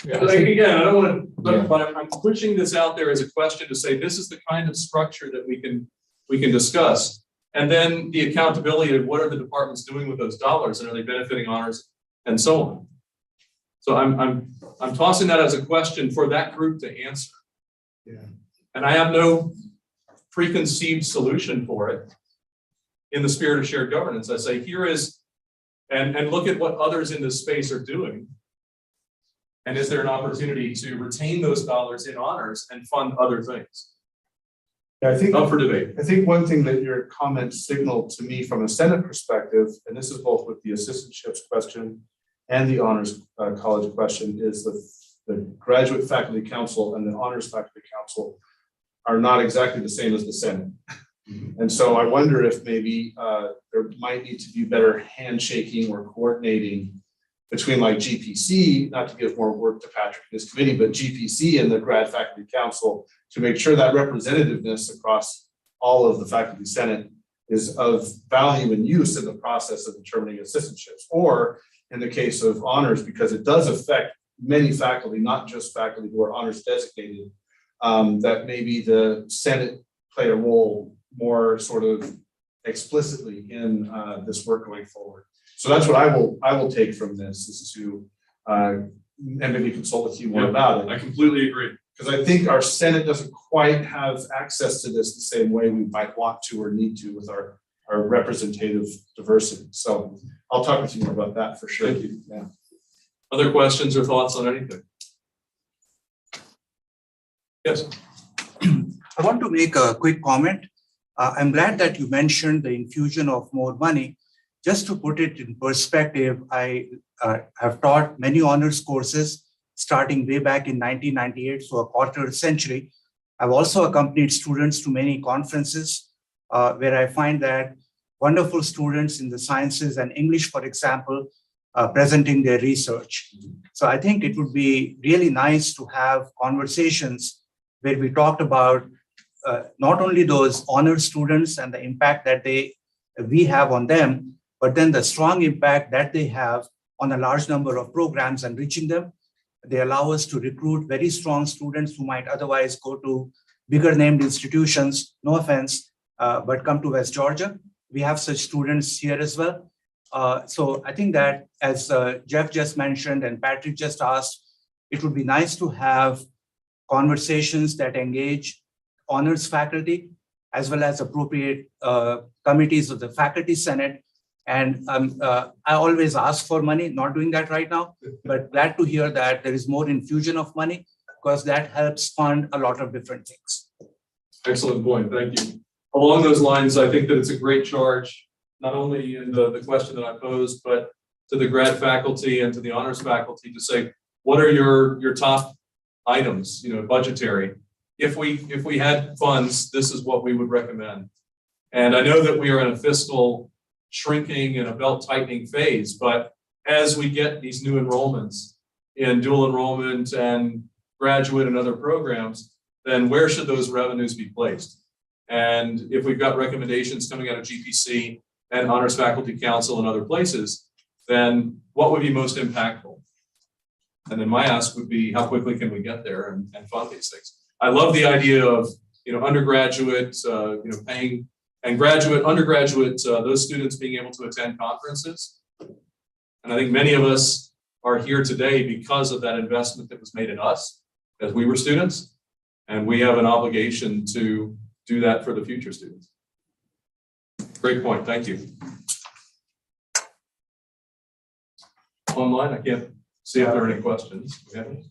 S3: Yeah, again, I don't want to, but I'm pushing this out there as a question to say this is the kind of structure that we can discuss, and then the accountability of what are the departments doing with those dollars and are they benefiting honors and so on. So I'm tossing that as a question for that group to answer.
S2: Yeah.
S3: And I have no preconceived solution for it. In the spirit of shared governance, I say here is, and look at what others in this space are doing. And is there an opportunity to retain those dollars in honors and fund other things?
S2: Yeah, I think
S3: up for debate.
S2: I think one thing that your comments signaled to me from a Senate perspective, and this is both with the assistantships question and the honors college question is the graduate faculty council and the honors faculty council are not exactly the same as the Senate. And so I wonder if maybe there might need to be better handshaking or coordinating between like GPC, not to give more work to Patrick and his committee, but GPC and the grad faculty council to make sure that representativeness across all of the faculty senate is of value and use in the process of determining assistantships, or in the case of honors, because it does affect many faculty, not just faculty who are honors designated, that maybe the Senate play a role more sort of explicitly in this work going forward. So that's what I will take from this, is to and maybe consult with you more about it.
S3: I completely agree.
S2: Because I think our Senate doesn't quite have access to this the same way we might want to or need to with our representative diversity. So I'll talk with you more about that for sure.
S3: Thank you.
S2: Yeah.
S3: Other questions or thoughts on anything? Yes.
S1: I want to make a quick comment. I'm glad that you mentioned the infusion of more money. Just to put it in perspective, I have taught many honors courses starting way back in 1998, so a quarter century. I've also accompanied students to many conferences where I find that wonderful students in the sciences and English, for example, presenting their research. So I think it would be really nice to have conversations where we talked about not only those honor students and the impact that we have on them, but then the strong impact that they have on a large number of programs and reaching them. They allow us to recruit very strong students who might otherwise go to bigger named institutions, no offense, but come to West Georgia. We have such students here as well. So I think that, as Jeff just mentioned and Patrick just asked, it would be nice to have conversations that engage honors faculty as well as appropriate committees of the faculty senate. And I always ask for money, not doing that right now, but glad to hear that there is more infusion of money, because that helps fund a lot of different things.
S3: Excellent point. Thank you. Along those lines, I think that it's a great charge, not only in the question that I posed, but to the grad faculty and to the honors faculty to say, what are your top items, budgetary? If we had funds, this is what we would recommend. And I know that we are in a fiscal shrinking and a belt tightening phase, but as we get these new enrollments in dual enrollment and graduate and other programs, then where should those revenues be placed? And if we've got recommendations coming out of GPC and Honors Faculty Council and other places, then what would be most impactful? And then my ask would be, how quickly can we get there and fund these things? I love the idea of undergraduate, paying, and graduate, undergraduate, those students being able to attend conferences. And I think many of us are here today because of that investment that was made in us as we were students. And we have an obligation to do that for the future students. Great point. Thank you. Online, I can't see if there are any questions. Okay.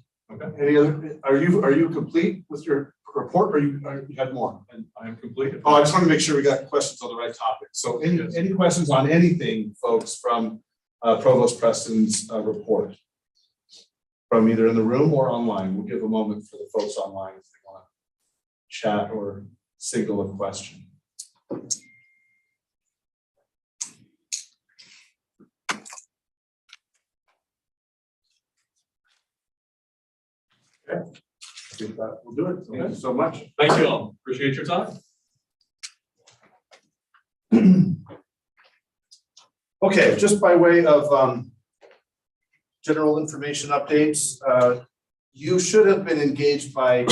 S2: Any other? Are you complete with your report, or you had more?
S3: And I am complete.
S2: Oh, I just want to make sure we got questions on the right topic. So any questions on anything, folks, from Provost Preston's report? From either in the room or online. We'll give a moment for the folks online if they want to chat or signal a question. Okay. I think that will do it. Thank you so much.
S3: Thank you all. Appreciate your time.
S2: Okay, just by way of general information updates, you should have been engaged by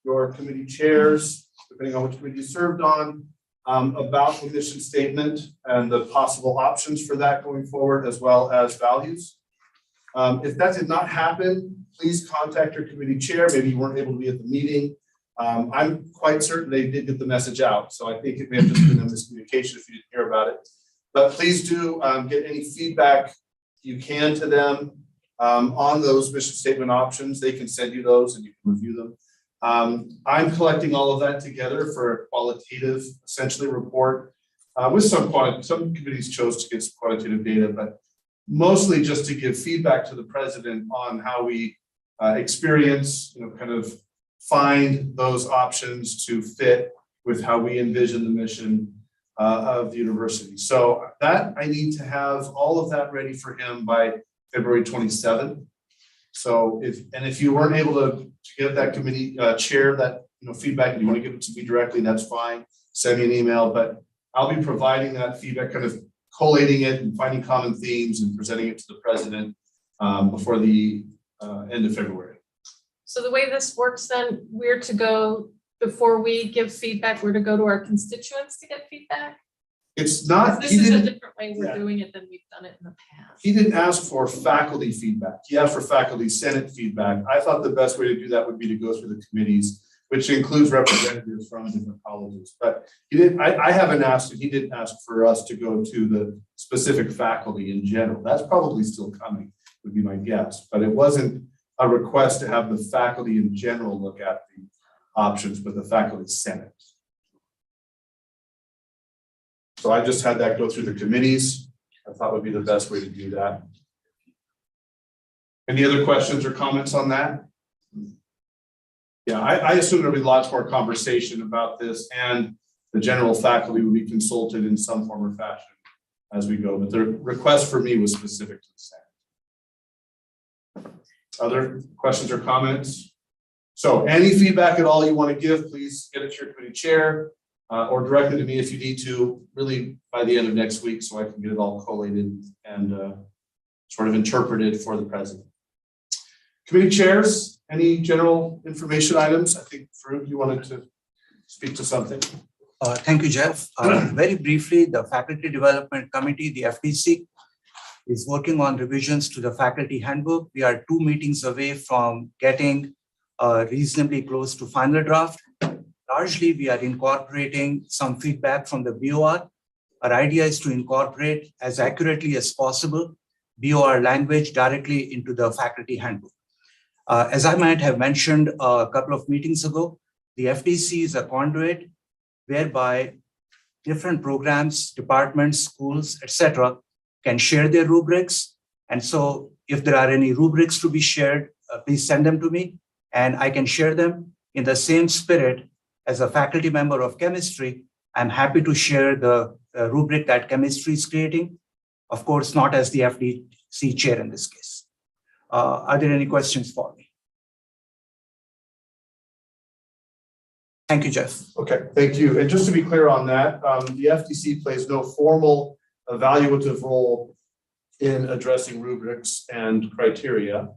S2: your committee chairs, depending on which committee you served on, about the mission statement and the possible options for that going forward, as well as values. If that did not happen, please contact your committee chair. Maybe you weren't able to be at the meeting. I'm quite certain they did get the message out, so I think it may have just been a miscommunication if you didn't hear about it. But please do get any feedback you can to them on those mission statement options. They can send you those and you can review them. I'm collecting all of that together for a qualitative, essentially, report with some committees chose to get some quantitative data, but mostly just to give feedback to the president on how we experience, kind of find those options to fit with how we envision the mission of the university. So that I need to have all of that ready for him by February 27th. So if you weren't able to get that committee chair that feedback and you want to give it to me directly, that's fine. Send me an email, but I'll be providing that feedback, kind of collating it and finding common themes and presenting it to the president before the end of February.
S4: So the way this works then, we're to go, before we give feedback, we're to go to our constituents to get feedback?
S2: It's not,
S4: This
S2: he
S4: is a
S2: didn't,
S4: different way we're doing it than we've done it in the past.
S2: he didn't ask for faculty feedback. He asked for faculty senate feedback. I thought the best way to do that would be to go through the committees, which includes representatives from different colleges. But he didn't, I haven't asked, and he didn't ask for us to go to the specific faculty in general. That's probably still coming, would be my guess. But it wasn't a request to have the faculty in general look at the options, but the faculty senate. So I just had that go through the committees. I thought would be the best way to do that. Any other questions or comments on that? Yeah, I assume there'll be lots more conversation about this, and the general faculty will be consulted in some form or fashion as we go, but the request for me was specific to the Senate. Other questions or comments? So any feedback at all you want to give, please get it to your committee chair or direct it to me if you need to, really by the end of next week, so I can get it all collated and sort of interpreted for the president. Committee chairs, any general information items? I think Farouk, you wanted to speak to something.
S1: Thank you, Jeff. Very briefly, the Faculty Development Committee, the FDC, is working on revisions to the faculty handbook. We are 2 meetings away from getting reasonably close to final draft. Largely, we are incorporating some feedback from the BOR. Our idea is to incorporate as accurately as possible BOR language directly into the faculty handbook. As I might have mentioned a couple of meetings ago, the FDC is a conduit whereby different programs, departments, schools, etc., can share their rubrics. And so if there are any rubrics to be shared, please send them to me and I can share them. In the same spirit, as a faculty member of chemistry, I'm happy to share the rubric that chemistry is creating. Of course, not as the FDC chair in this case. Are there any questions for me? Thank you, Jeff.
S2: Okay, thank you. And just to be clear on that, the FTC plays no formal evaluative role in addressing rubrics and criteria.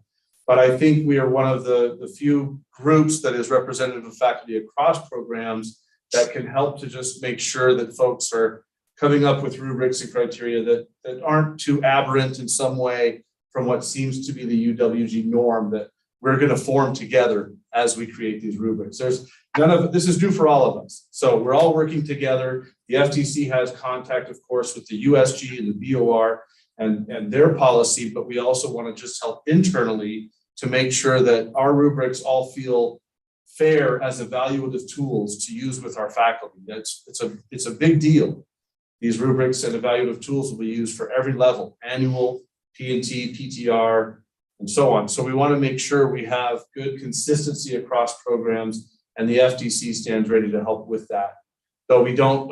S2: But I think we are one of the few groups that is representative of faculty across programs that can help to just make sure that folks are coming up with rubrics and criteria that aren't too aberrant in some way from what seems to be the UWG norm that we're going to form together as we create these rubrics. There's none of this is new for all of us. So we're all working together. The FTC has contact, of course, with the USG and the BOR and their policy, but we also want to just help internally to make sure that our rubrics all feel fair as evaluative tools to use with our faculty. It's a big deal. These rubrics and evaluative tools will be used for every level, annual, P&T, PTR, and so on. So we want to make sure we have good consistency across programs, and the FTC stands ready to help with that. Though you don't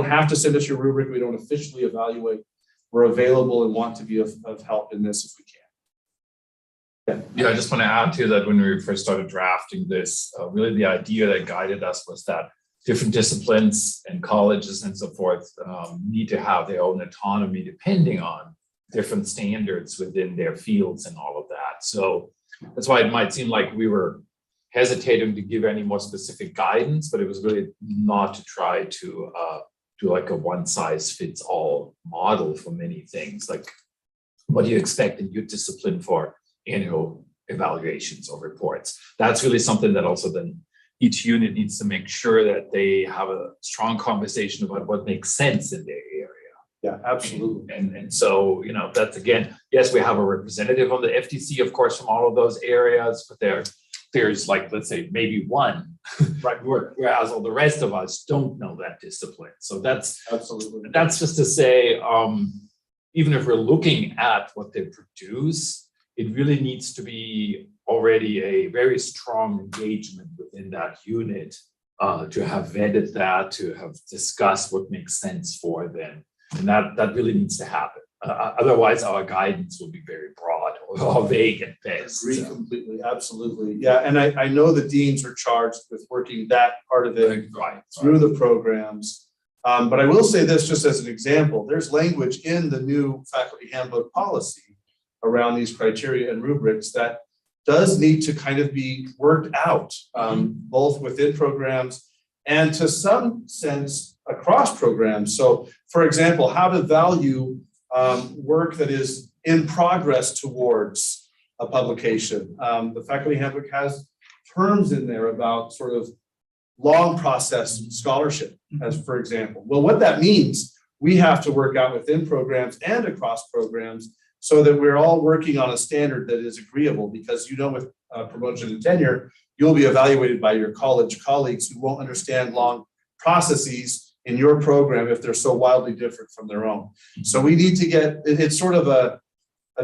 S2: have to send us your rubric, we don't officially evaluate. We're available and want to be of help in this if we can.
S9: Yeah, I just want to add to that when we first started drafting this, really the idea that guided us was that different disciplines and colleges and so forth need to have their own autonomy depending on different standards within their fields and all of that. So that's why it might seem like we were hesitating to give any more specific guidance, but it was really not to try to do like a one size fits all model for many things. Like what do you expect in your discipline for annual evaluations or reports? That's really something that also then each unit needs to make sure that they have a strong conversation about what makes sense in their area.
S2: Yeah, absolutely.
S9: And so, that's again, yes, we have a representative on the FTC, of course, from all of those areas, but there's like, let's say maybe one, right? Whereas all the rest of us don't know that discipline. So that's
S2: absolutely.
S9: That's just to say, even if we're looking at what they produce, it really needs to be already a very strong engagement within that unit to have vetted that, to have discussed what makes sense for them. And that really needs to happen. Otherwise, our guidance will be very broad or vague at best.
S2: Agree completely, absolutely. Yeah, and I know the deans are charged with working that part of it through the programs. But I will say this just as an example, there's language in the new faculty handbook policy around these criteria and rubrics that does need to kind of be worked out, both within programs and to some sense across programs. So for example, how to value work that is in progress towards a publication. The faculty handbook has terms in there about sort of long process scholarship, as for example. Well, what that means, we have to work out within programs and across programs so that we're all working on a standard that is agreeable, because with promotion and tenure, you'll be evaluated by your college colleagues who won't understand long processes in your program if they're so wildly different from their own. So we need to it's sort of a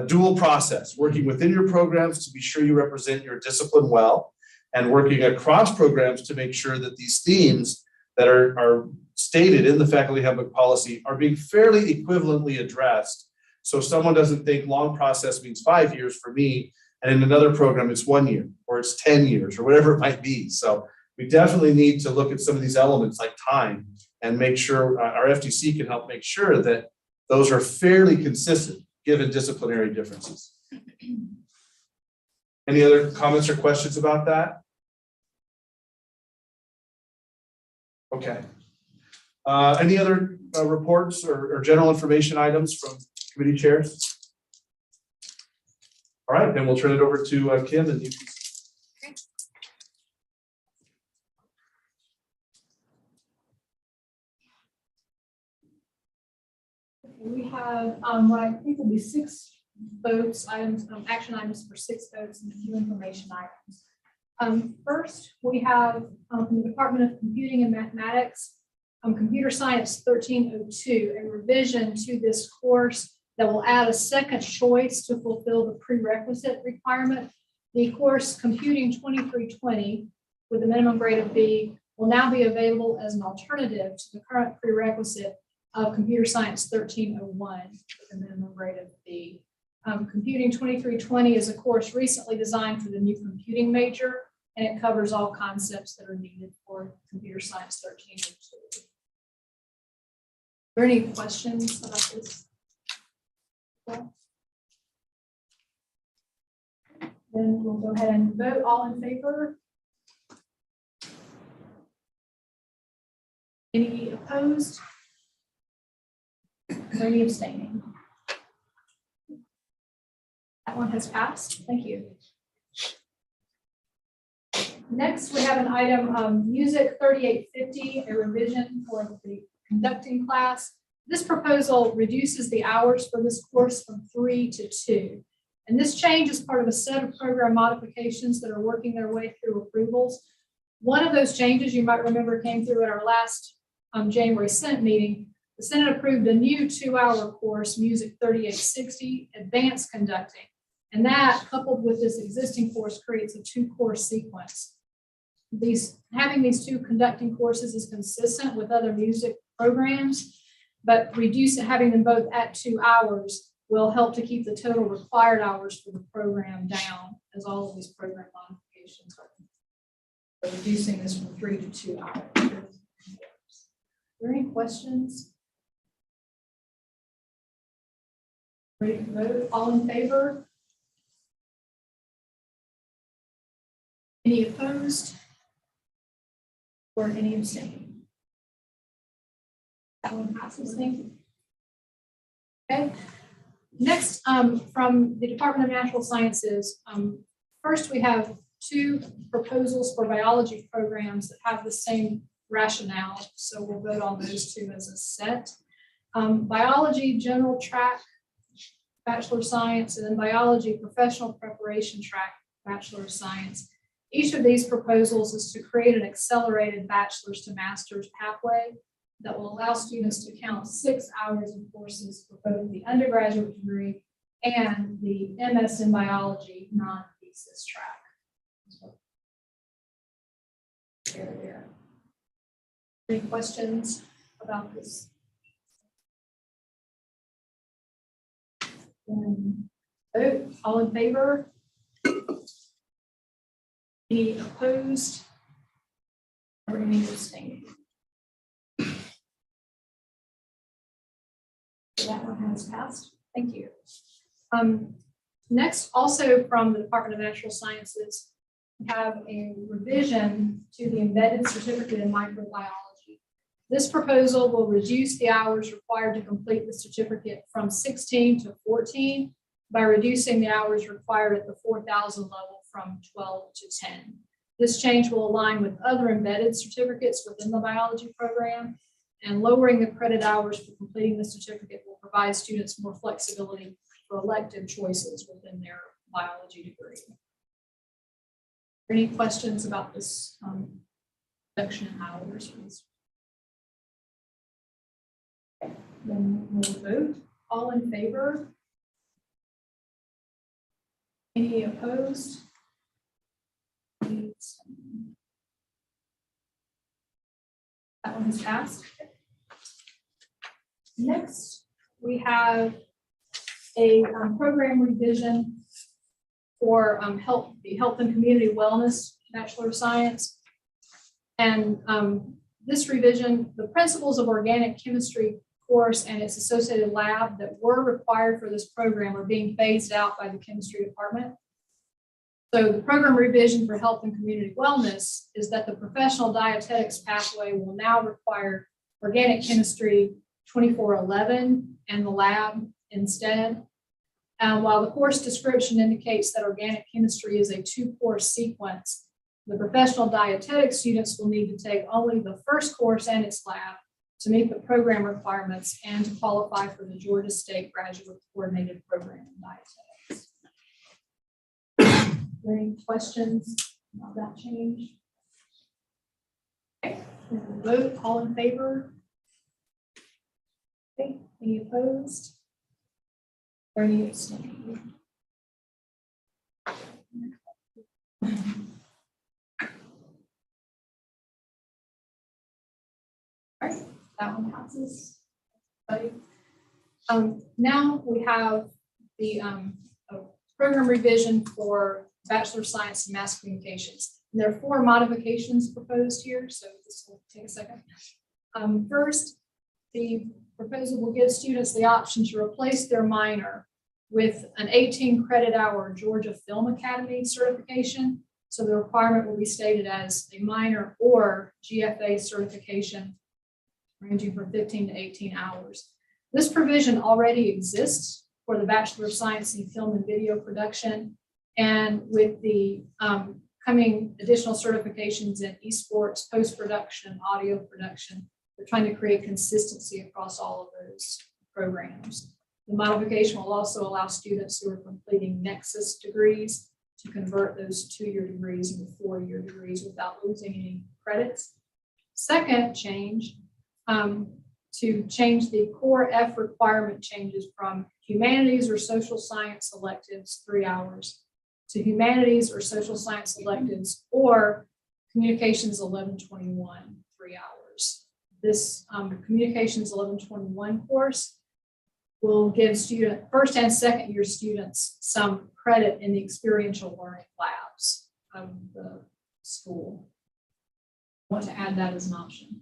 S2: dual process, working within your programs to be sure you represent your discipline well, and working across programs to make sure that these themes that are stated in the faculty handbook policy are being fairly equivalently addressed. So someone doesn't think long process means 5 years for me, and in another program it's 1 year, or it's 10 years, or whatever it might be. So we definitely need to look at some of these elements like time and make sure our FTC can help make sure that those are fairly consistent given disciplinary differences. Any other comments or questions about that? Okay. Any other reports or general information items from committee chairs? All right, then we'll turn it over to Kim and you.
S11: We have what I think will be 6 votes, action items for 6 votes and a few information items. First, we have from the Department of Computing and Mathematics, Computer Science 1302, a revision to this course that will add a second choice to fulfill the prerequisite requirement. The course Computing 2320 with a minimum grade of B will now be available as an alternative to the current prerequisite of Computer Science 1301 with a minimum grade of B. Computing 2320 is a course recently designed for the new computing major, and it covers all concepts that are needed for Computer Science 1302. Are there any questions about this? Then we'll go ahead and vote. All in favor? Any opposed? Or any abstaining? That one has passed. Thank you. Next, we have an item, Music 3850, a revision for the conducting class. This proposal reduces the hours for this course from 3 to 2. And this change is part of a set of program modifications that are working their way through approvals. One of those changes you might remember came through at our last January Senate meeting. The Senate approved a new 2-hour course, Music 3860, Advanced Conducting. And that, coupled with this existing course, creates a 2-course sequence. Having these 2 conducting courses is consistent with other music programs, but having them both at 2 hours will help to keep the total required hours for the program down, as all of these program modifications are reducing this from 3 to 2 hours. Are there any questions? Ready to vote? All in favor? Any opposed? Or any abstaining? That one passes. Thank you. Okay. Next, from the Department of Natural Sciences, first we have 2 proposals for biology programs that have the same rationale. So we'll vote on those 2 as a set. Biology general track, Bachelor of Science, and then biology professional preparation track, Bachelor of Science. Each of these proposals is to create an accelerated bachelor's to master's pathway. that will allow students to count 6 hours of courses for both the undergraduate degree and the MS in biology non-thesis track. There. Any questions about this? Vote, all in favor? Any opposed? Or any abstaining? That one has passed. Thank you. Next, also from the Department of Natural Sciences, we have a revision to the embedded certificate in microbiology. This proposal will reduce the hours required to complete the certificate from 16 to 14 by reducing the hours required at the 4,000 level from 12 to 10. This change will align with other embedded certificates within the biology program, and lowering the credit hours for completing the certificate will provide students more flexibility for elective choices within their biology degree. Any questions about this reduction in hours? Then we'll vote. All in favor? Any opposed? Any abstaining? That one has passed. Next, we have a program revision for the Health and Community Wellness Bachelor of Science. And this revision, the principles of organic chemistry course and its associated lab that were required for this program are being phased out by the chemistry department. So the program revision for health and community wellness is that the professional dietetics pathway will now require organic chemistry 2411 and the lab instead. While the course description indicates that organic chemistry is a 2-course sequence, the professional dietetics students will need to take only the first course and its lab to meet the program requirements and to qualify for the Georgia State Graduate Coordinated Program in Dietetics. Any questions about that change? Okay, we'll vote. All in favor? Okay, any opposed? Or any abstaining? All right, that one passes. Now we have the program revision for Bachelor of Science in Mass Communications. And there are 4 modifications proposed here, so this will take a second. First, the proposal will give students the option to replace their minor with an 18 credit hour Georgia Film Academy certification. So the requirement will be stated as a minor or GFA certification ranging from 15 to 18 hours. This provision already exists for the Bachelor of Science in Film and Video Production, and with the coming additional certifications in esports, post-production, audio production, we're trying to create consistency across all of those programs. The modification will also allow students who are completing Nexus degrees to convert those 2-year degrees into 4-year degrees without losing any credits. Second change, to change the core F requirement changes from humanities or social science electives 3 hours to humanities or social science electives or communications 1121 3 hours. This communications 1121 course will give first and second year students some credit in the experiential learning labs of the school. I want to add that as an option.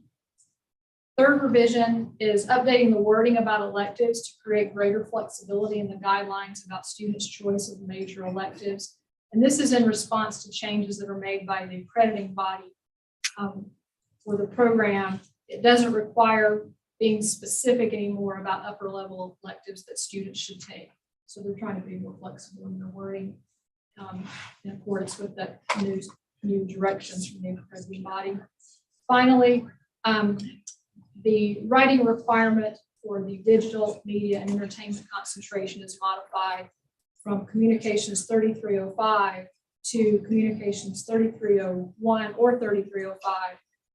S11: Third revision is updating the wording about electives to create greater flexibility in the guidelines about students' choice of major electives. And this is in response to changes that are made by the accrediting body for the program. It doesn't require being specific anymore about upper level electives that students should take. So they're trying to be more flexible in their wording in accordance with the new directions from the accrediting body. Finally, the writing requirement for the digital media and entertainment concentration is modified from communications 3305 to communications 3301 or 3305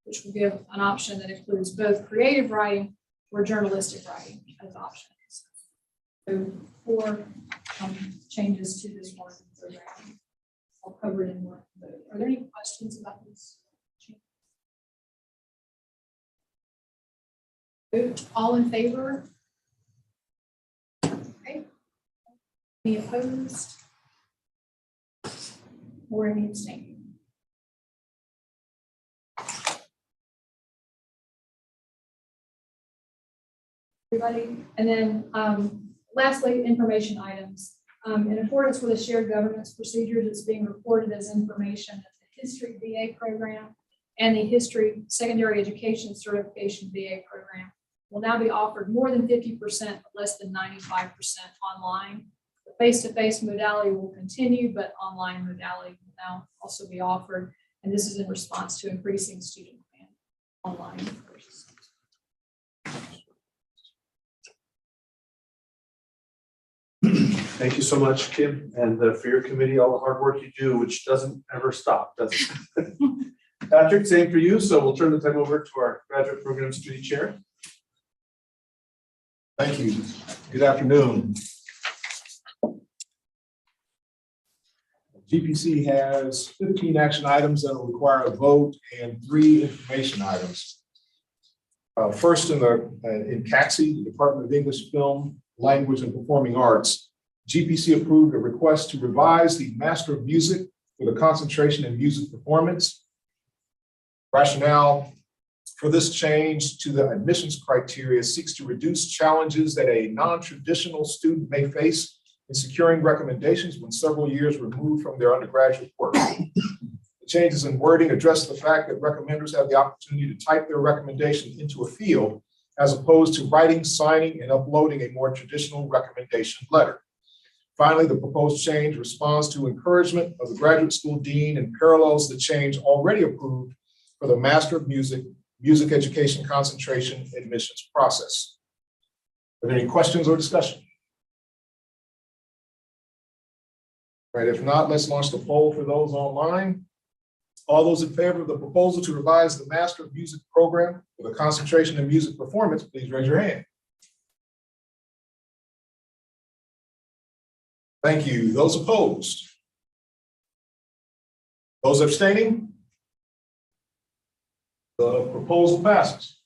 S11: which will give an option that includes both creative writing or journalistic writing as options. So 4 changes to this one program. I'll cover it in more. Are there any questions about this? All in favor? Okay. Any opposed? Or any abstaining? Everybody, and then lastly, information items. In accordance with the shared governance procedures, it's being reported as information that the history BA program and the history secondary education certification BA program will now be offered more than 50%, but less than 95% online. The face-to-face modality will continue, but online modality will now also be offered. And this is in response to increasing student demand online courses.
S2: Thank you so much, Kim, and for your committee, all the hard work you do, which doesn't ever stop, does it? Patrick, same for you. So we'll turn the time over to our graduate programs committee chair.
S12: Thank you. Good afternoon. GPC has 15 action items that will require a vote and 3 information items. First, in CACSE, the Department of English, Film, Language, and Performing Arts, GPC approved a request to revise the Master of Music with a concentration in music performance. Rationale for this change to the admissions criteria seeks to reduce challenges that a non-traditional student may face in securing recommendations when several years removed from their undergraduate work. The changes in wording address the fact that recommenders have the opportunity to type their recommendation into a field as opposed to writing, signing, and uploading a more traditional recommendation letter. Finally, the proposed change responds to encouragement of the graduate school dean and parallels the change already approved for the Master of Music, Music Education Concentration admissions process. Are there any questions or discussion? All right, if not, let's launch the poll for those online. All those in favor of the proposal to revise the Master of Music program with a concentration in music performance, please raise your hand. Thank you. Those opposed? Those abstaining? The proposal passes.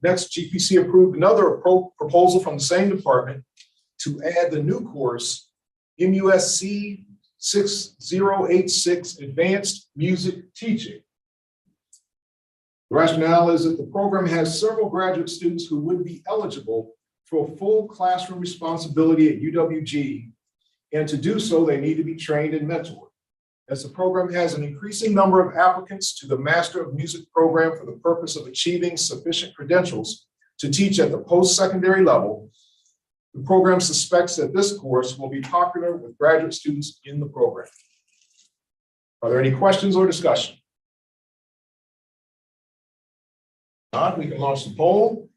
S12: Next, GPC approved another proposal from the same department to add the new course, MUSC 6086 Advanced Music Teaching. The rationale is that the program has several graduate students who would be eligible for full classroom responsibility at UWG, and to do so, they need to be trained and mentored. As the program has an increasing number of applicants to the Master of Music program for the purpose of achieving sufficient credentials to teach at the post-secondary level, the program suspects that this course will be popular with graduate students in the program. Are there any questions or discussion? If not, we can launch the poll.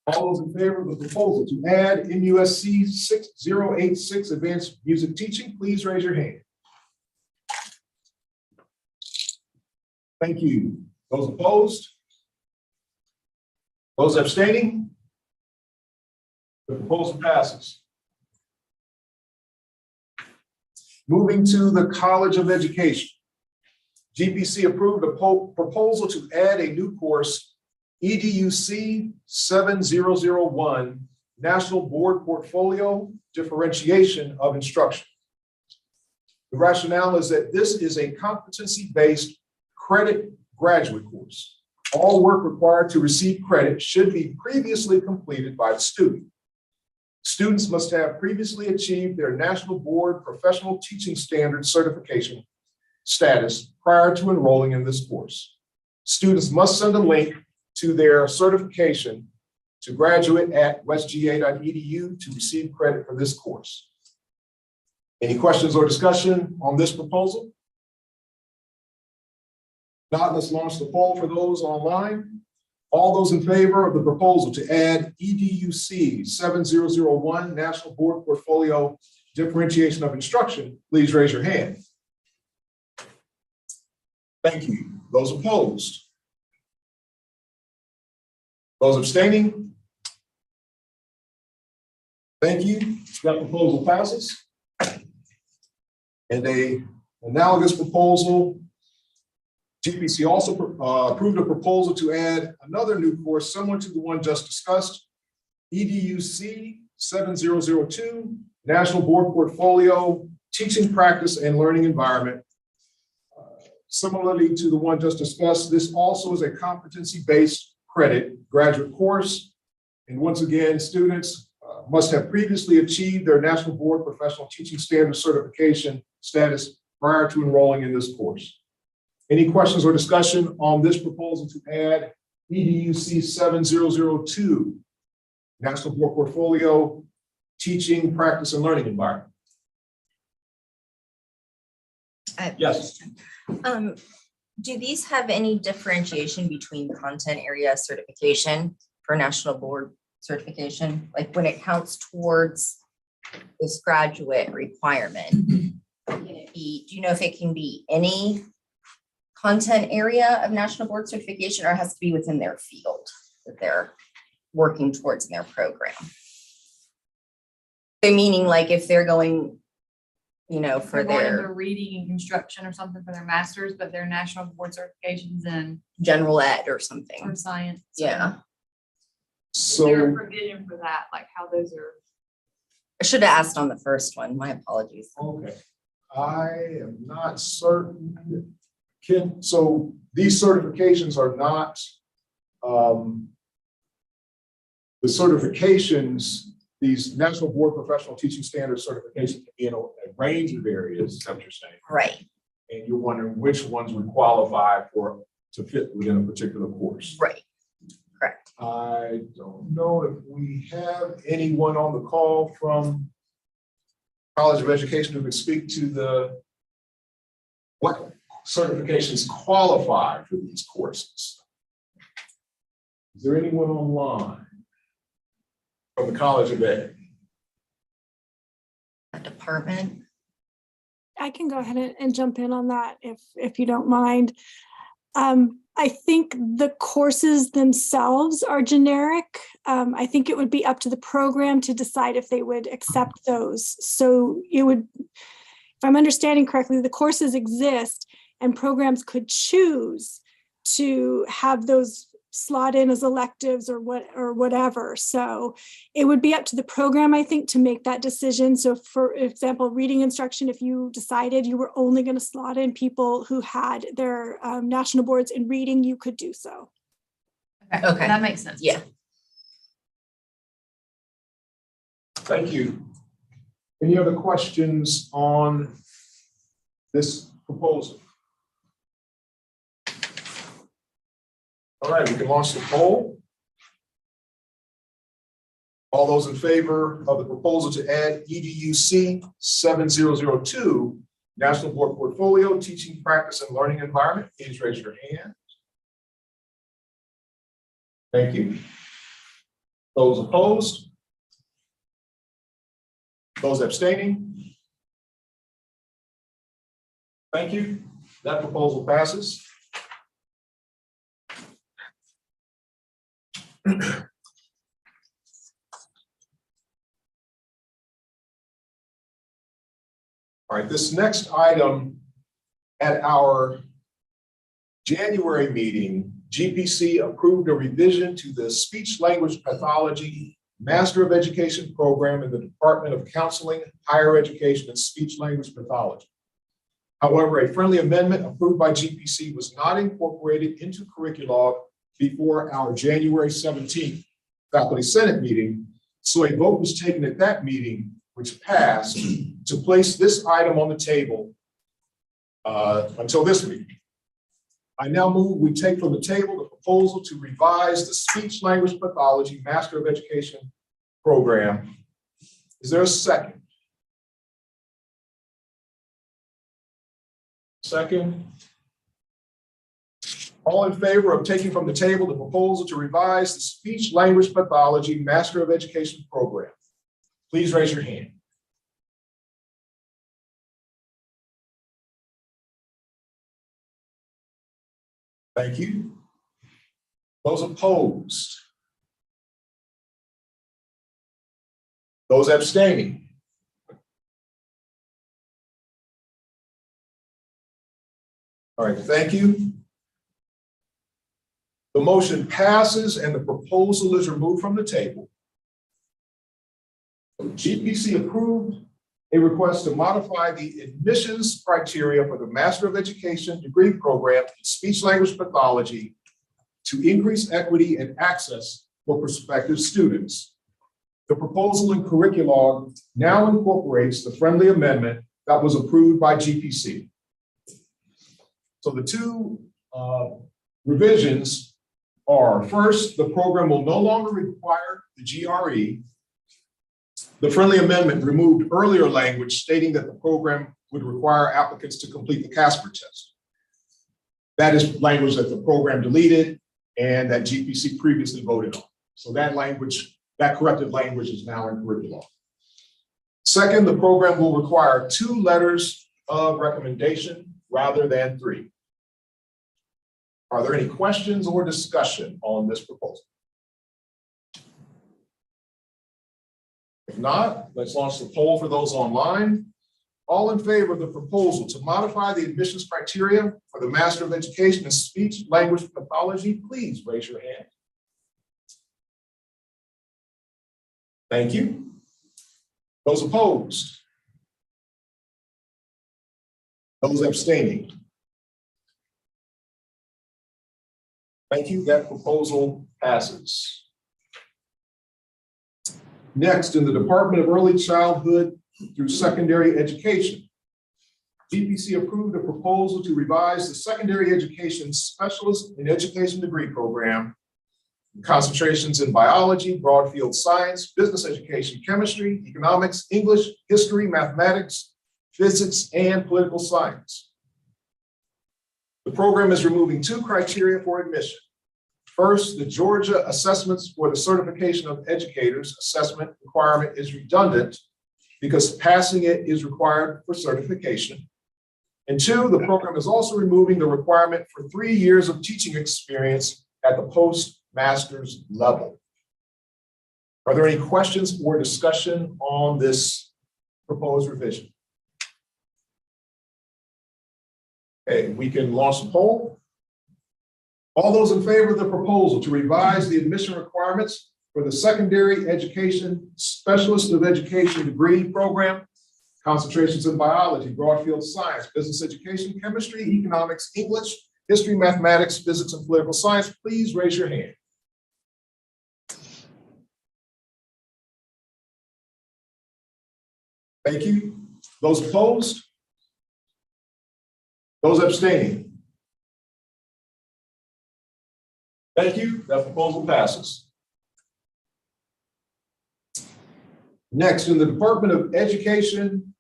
S12: All those in favor of the proposal to add MUSC 6086 Advanced Music Teaching, please raise your hand. Thank you. Those opposed? Those abstaining? The proposal passes. Moving to the College of Education. GPC approved a proposal to add a new course, EDUC 7001, National Board Portfolio Differentiation of Instruction. The rationale is that this is a competency-based credit graduate course. All work required to receive credit should be previously completed by the student. Students must have previously achieved their National Board Professional Teaching Standards certification status prior to enrolling in this course. Students must send a link to their certification to graduate@westga.edu to receive credit for this course. Any questions or discussion on this proposal? If not, let's launch the poll for those online. All those in favor of the proposal to add EDUC 7001 National Board Portfolio Differentiation of Instruction, please raise your hand. Thank you. Those opposed? Those abstaining? Thank you. That proposal passes. And a analogous proposal, GPC also approved a proposal to add another new course similar to the one just discussed, EDUC 7002, National Board Portfolio, Teaching Practice and Learning Environment. Similarly to the one just discussed, this also is a competency-based credit graduate course. And once again, students must have previously achieved their National Board Professional Teaching Standards certification status prior to enrolling in this course. Any questions or discussion on this proposal to add EDUC 7002, National Board Portfolio, Teaching, Practice, and Learning Environment? Yes.
S13: Do these have any differentiation between content area certification for national board certification? Like when it counts towards this graduate requirement, can it be, do you know if it can be any content area of national board certification, or it has to be within their field that they're working towards in their program? So meaning like if they're going, you know, for
S14: They're going
S13: their
S14: into reading and construction or something for their masters, but their national board certifications in
S13: general ed or something.
S14: or science.
S13: Yeah.
S14: Is there a
S12: So,
S14: provision for that, like how those are?
S13: I should have asked on the first one. My apologies.
S12: okay. I am not certain. So these certifications are not, the certifications, these National Board Professional Teaching Standards certifications can be in a range of areas, is that what you're saying?
S13: Right.
S12: And you're wondering which ones would qualify for, to fit within a particular course.
S13: Right. Correct.
S12: I don't know if we have anyone on the call from College of Education who could speak to what certifications qualify for these courses. Is there anyone online from the College of Ed?
S13: A department.
S15: I can go ahead and jump in on that if you don't mind. I think the courses themselves are generic. I think it would be up to the program to decide if they would accept those. So it would, if I'm understanding correctly, the courses exist and programs could choose to have those slot in as electives or whatever. So it would be up to the program, I think, to make that decision. So for example, reading instruction, if you decided you were only going to slot in people who had their national boards in reading, you could do so.
S13: Okay.
S14: That makes sense.
S13: Yeah.
S12: Thank you. Any other questions on this proposal? All right, we can launch the poll. All those in favor of the proposal to add EDUC 7002, National Board Portfolio, Teaching, Practice, and Learning Environment, please raise your hand. Thank you. Those opposed? Those abstaining? Thank you. That proposal passes. All right, this next item at our January meeting, GPC approved a revision to the speech language pathology Master of Education program in the Department of Counseling, Higher Education, and Speech Language Pathology. However, a friendly amendment approved by GPC was not incorporated into curricula before our January 17th Faculty Senate meeting. So a vote was taken at that meeting, which passed, to place this item on the table until this meeting. I now move we take from the table the proposal to revise the Speech Language Pathology Master of Education program. Is there a second? Second. All in favor of taking from the table the proposal to revise the Speech Language Pathology Master of Education program, please raise your hand. Thank you. Those opposed? Those abstaining? All right, thank you. The motion passes and the proposal is removed from the table. GPC approved a request to modify the admissions criteria for the Master of Education degree program in speech language pathology to increase equity and access for prospective students. The proposal in curriculum now incorporates the friendly amendment that was approved by GPC. So the two revisions are, first, the program will no longer require the GRE. The friendly amendment removed earlier language stating that the program would require applicants to complete the Casper test. That is language that the program deleted and that GPC previously voted on. So that language, that corrected language is now in curriculum. Second, the program will require 2 letters of recommendation rather than 3. Are there any questions or discussion on this proposal? If not, let's launch the poll for those online. All in favor of the proposal to modify the admissions criteria for the Master of Education in Speech Language Pathology, please raise your hand. Thank you. Those opposed? Those abstaining? Thank you. That proposal passes. Next, in the Department of Early Childhood through Secondary Education, GPC approved a proposal to revise the Secondary Education Specialist in Education degree program, concentrations in biology, broad field science, business education, chemistry, economics, English, history, mathematics, physics, and political science. The program is removing 2 criteria for admission. First, the Georgia assessments for the certification of educators assessment requirement is redundant because passing it is required for certification. And 2, the program is also removing the requirement for 3 years of teaching experience at the postmaster's level. Are there any questions or discussion on this proposed revision? Okay, we can launch the poll. All those in favor of the proposal to revise the admission requirements for the Secondary Education Specialist of Education degree program, concentrations in biology, broad field science, business education, chemistry, economics, English, history, mathematics, physics, and political science, please raise your hand. Thank you. Those opposed? Those abstaining? Thank you. That proposal passes. Next, in the Department of Education,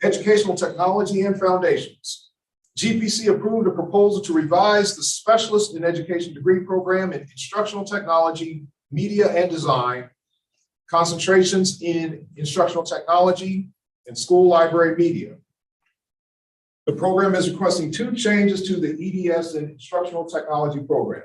S12: Educational Technology and Foundations, GPC approved a proposal to revise the Specialist in Education degree program in Instructional Technology, Media and Design, concentrations in Instructional Technology and School Library Media. The program is requesting 2 changes to the EDS and Instructional Technology program.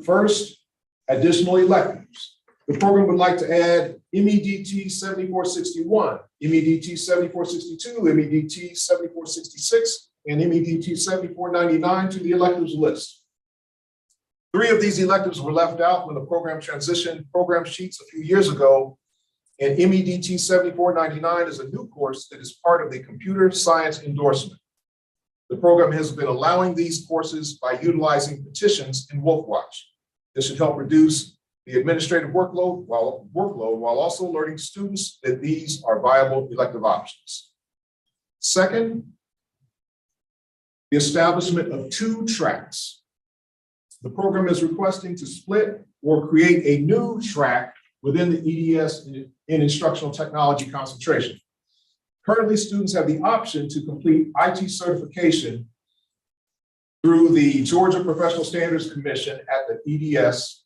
S12: First, additional electives. The program would like to add MEDT 7461, MEDT 7462, MEDT 7466, and MEDT 7499 to the electives list. 3 of these electives were left out when the program transitioned program sheets a few years ago, and MEDT 7499 is a new course that is part of the computer science endorsement. The program has been allowing these courses by utilizing petitions in WolfWatch. This should help reduce the administrative workload while also alerting students that these are viable elective options. Second, the establishment of 2 tracks. The program is requesting to split or create a new track within the EDS in Instructional Technology concentration. Currently, students have the option to complete IT certification through the Georgia Professional Standards Commission at the EDS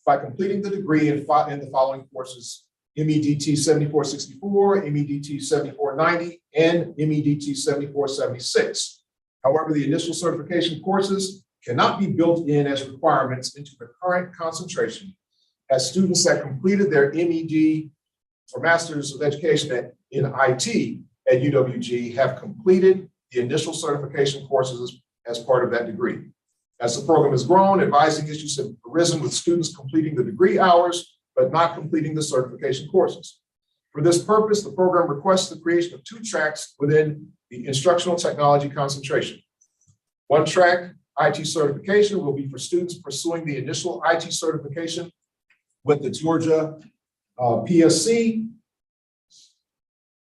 S12: by completing the degree in the following courses: MEDT 7464, MEDT 7490, and MEDT 7476. However, the initial certification courses cannot be built in as requirements into the current concentration as students that completed their MED or Masters of Education in IT at UWG have completed the initial certification courses as part of that degree. As the program has grown, advising issues have arisen with students completing the degree hours, but not completing the certification courses. For this purpose, the program requests the creation of 2 tracks within the instructional technology concentration. One track, IT certification, will be for students pursuing the initial IT certification with the Georgia PSC,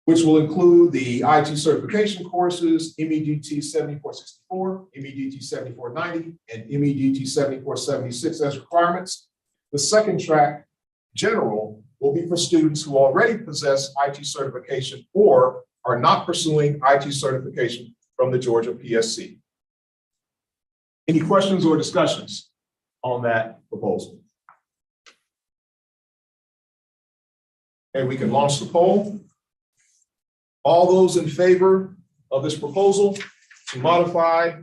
S12: which will include the IT certification courses, MEDT 7464, MEDT 7490, and MEDT 7476 as requirements. The second track, general, will be for students who already possess IT certification or are not pursuing IT certification from the Georgia PSC. Any questions or discussions on that proposal? And we can launch the poll. All those in favor of this proposal to modify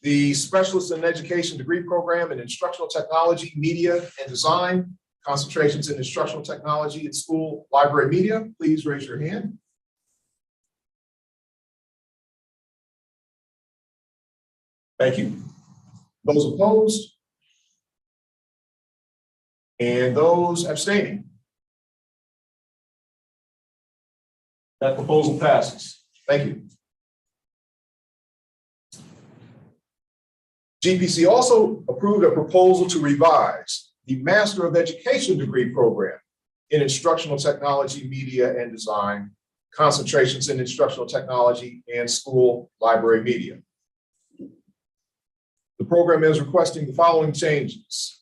S12: the Specialist in Education degree program in Instructional Technology, Media, and Design, concentrations in Instructional Technology at School, Library, Media, please raise your hand. Thank you. Those opposed? And those abstaining? That proposal passes. Thank you. GPC also approved a proposal to revise the Master of Education degree program in Instructional Technology, Media, and Design, concentrations in Instructional Technology and School, Library, Media. The program is requesting the following changes.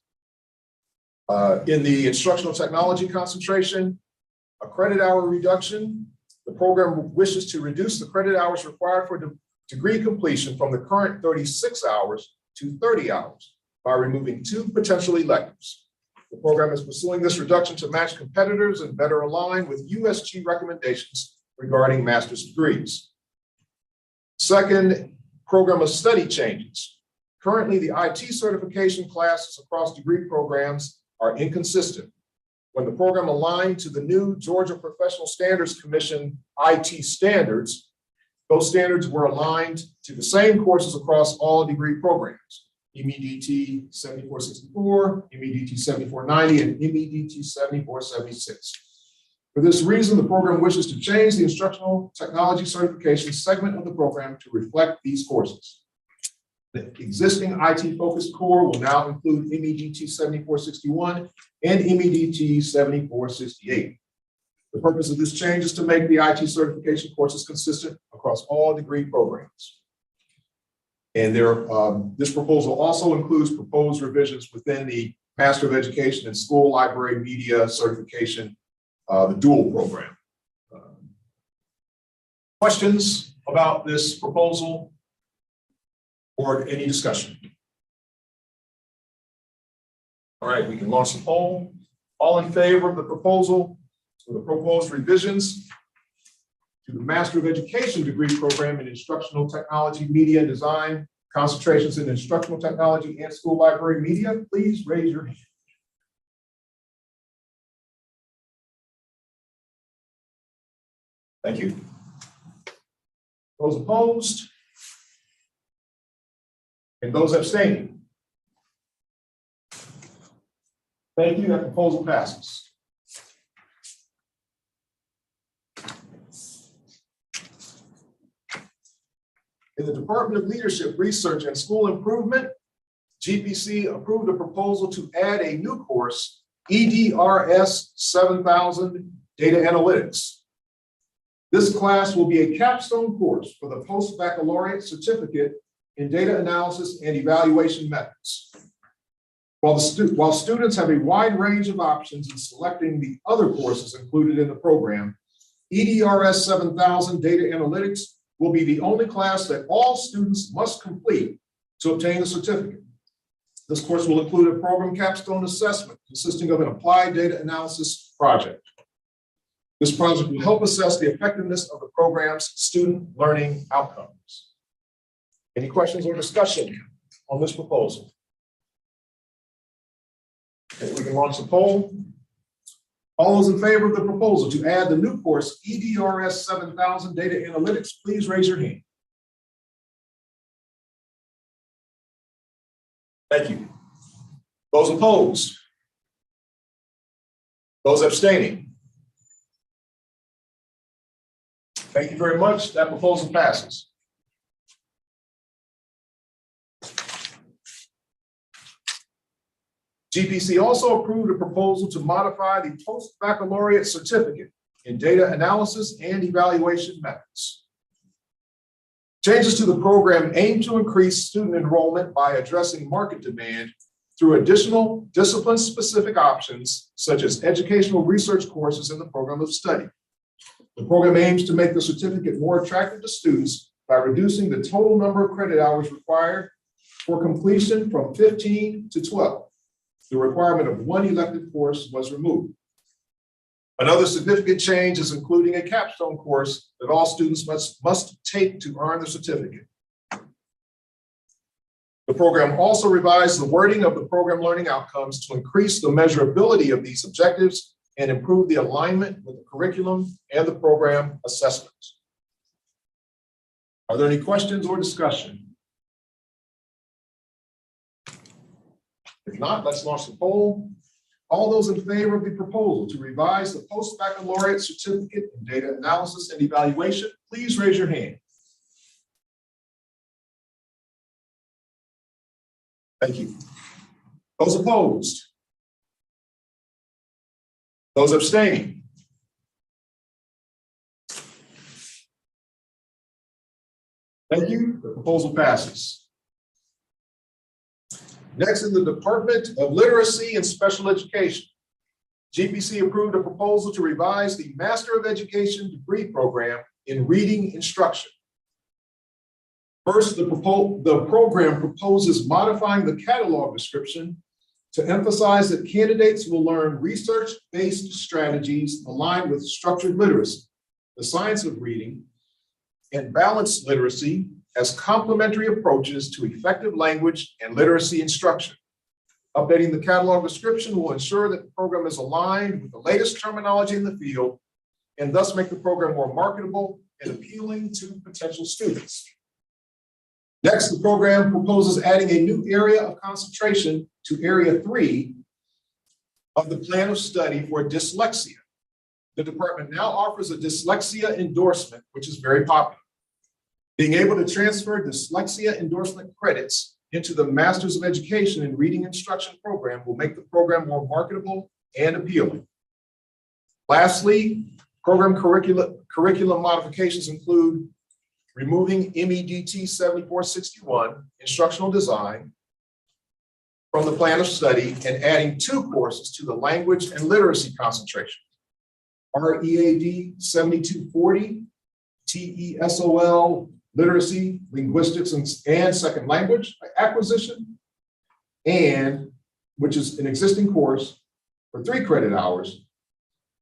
S12: In the Instructional Technology concentration, a credit hour reduction. The program wishes to reduce the credit hours required for degree completion from the current 36 hours to 30 hours by removing 2 potential electives. The program is pursuing this reduction to match competitors and better align with USG recommendations regarding master's degrees. Second, program of study changes. Currently, the IT certification classes across degree programs are inconsistent. When the program aligned to the new Georgia Professional Standards Commission IT standards, those standards were aligned to the same courses across all degree programs, MEDT 7464, MEDT 7490, and MEDT 7476. For this reason, the program wishes to change the Instructional Technology Certification segment of the program to reflect these courses. The existing IT-focused core will now include MEDT 7461 and MEDT 7468. The purpose of this change is to make the IT certification courses consistent across all degree programs. And this proposal also includes proposed revisions within the Master of Education and School, Library, Media certification, the dual program. Questions about this proposal or any discussion? All right, we can launch the poll. All in favor of the proposal for the proposed revisions to the Master of Education degree program in Instructional Technology, Media, and Design, concentrations in Instructional Technology and School, Library, Media, please raise your hand. Thank you. Those opposed? And those abstaining? Thank you. That proposal passes. In the Department of Leadership, Research, and School Improvement, GPC approved a proposal to add a new course, EDRS 7000 Data Analytics. This class will be a capstone course for the post-baccalaureate certificate in data analysis and evaluation methods. While students have a wide range of options in selecting the other courses included in the program, EDRS 7000 Data Analytics will be the only class that all students must complete to obtain the certificate. This course will include a program capstone assessment consisting of an applied data analysis project. This project will help assess the effectiveness of the program's student learning outcomes. Any questions or discussion on this proposal? Okay, we can launch the poll. All those in favor of the proposal to add the new course EDRS 7000 Data Analytics, please raise your hand. Thank you. Those opposed? Those abstaining? Thank you very much. That proposal passes. GPC also approved a proposal to modify the post-baccalaureate certificate in data analysis and evaluation methods. Changes to the program aim to increase student enrollment by addressing market demand through additional discipline-specific options, such as educational research courses in the program of study. The program aims to make the certificate more attractive to students by reducing the total number of credit hours required for completion from 15 to 12. The requirement of one elective course was removed. Another significant change is including a capstone course that all students must take to earn the certificate. The program also revised the wording of the program learning outcomes to increase the measurability of these objectives and improve the alignment with the curriculum and the program assessments. Are there any questions or discussion? If not, let's launch the poll. All those in favor of the proposal to revise the post-baccalaureate certificate in data analysis and evaluation, please raise your hand. Thank you. Those opposed? Those abstaining? Thank you. The proposal passes. Next is the Department of Literacy and Special Education. GPC approved a proposal to revise the Master of Education degree program in reading instruction. First, the program proposes modifying the catalog description to emphasize that candidates will learn research-based strategies aligned with structured literacy, the science of reading, and balanced literacy as complementary approaches to effective language and literacy instruction. Updating the catalog description will ensure that the program is aligned with the latest terminology in the field and thus make the program more marketable and appealing to potential students. Next, the program proposes adding a new area of concentration to Area 3 of the plan of study for dyslexia. The department now offers a dyslexia endorsement, which is very popular. Being able to transfer dyslexia endorsement credits into the Masters of Education in Reading Instruction program will make the program more marketable and appealing. Lastly, program curriculum modifications include removing MEDT 7461, Instructional Design, from the plan of study and adding 2 courses to the language and literacy concentration. READ 7240, TESOL, Literacy, Linguistics, and Second Language Acquisition, and which is an existing course for 3 credit hours,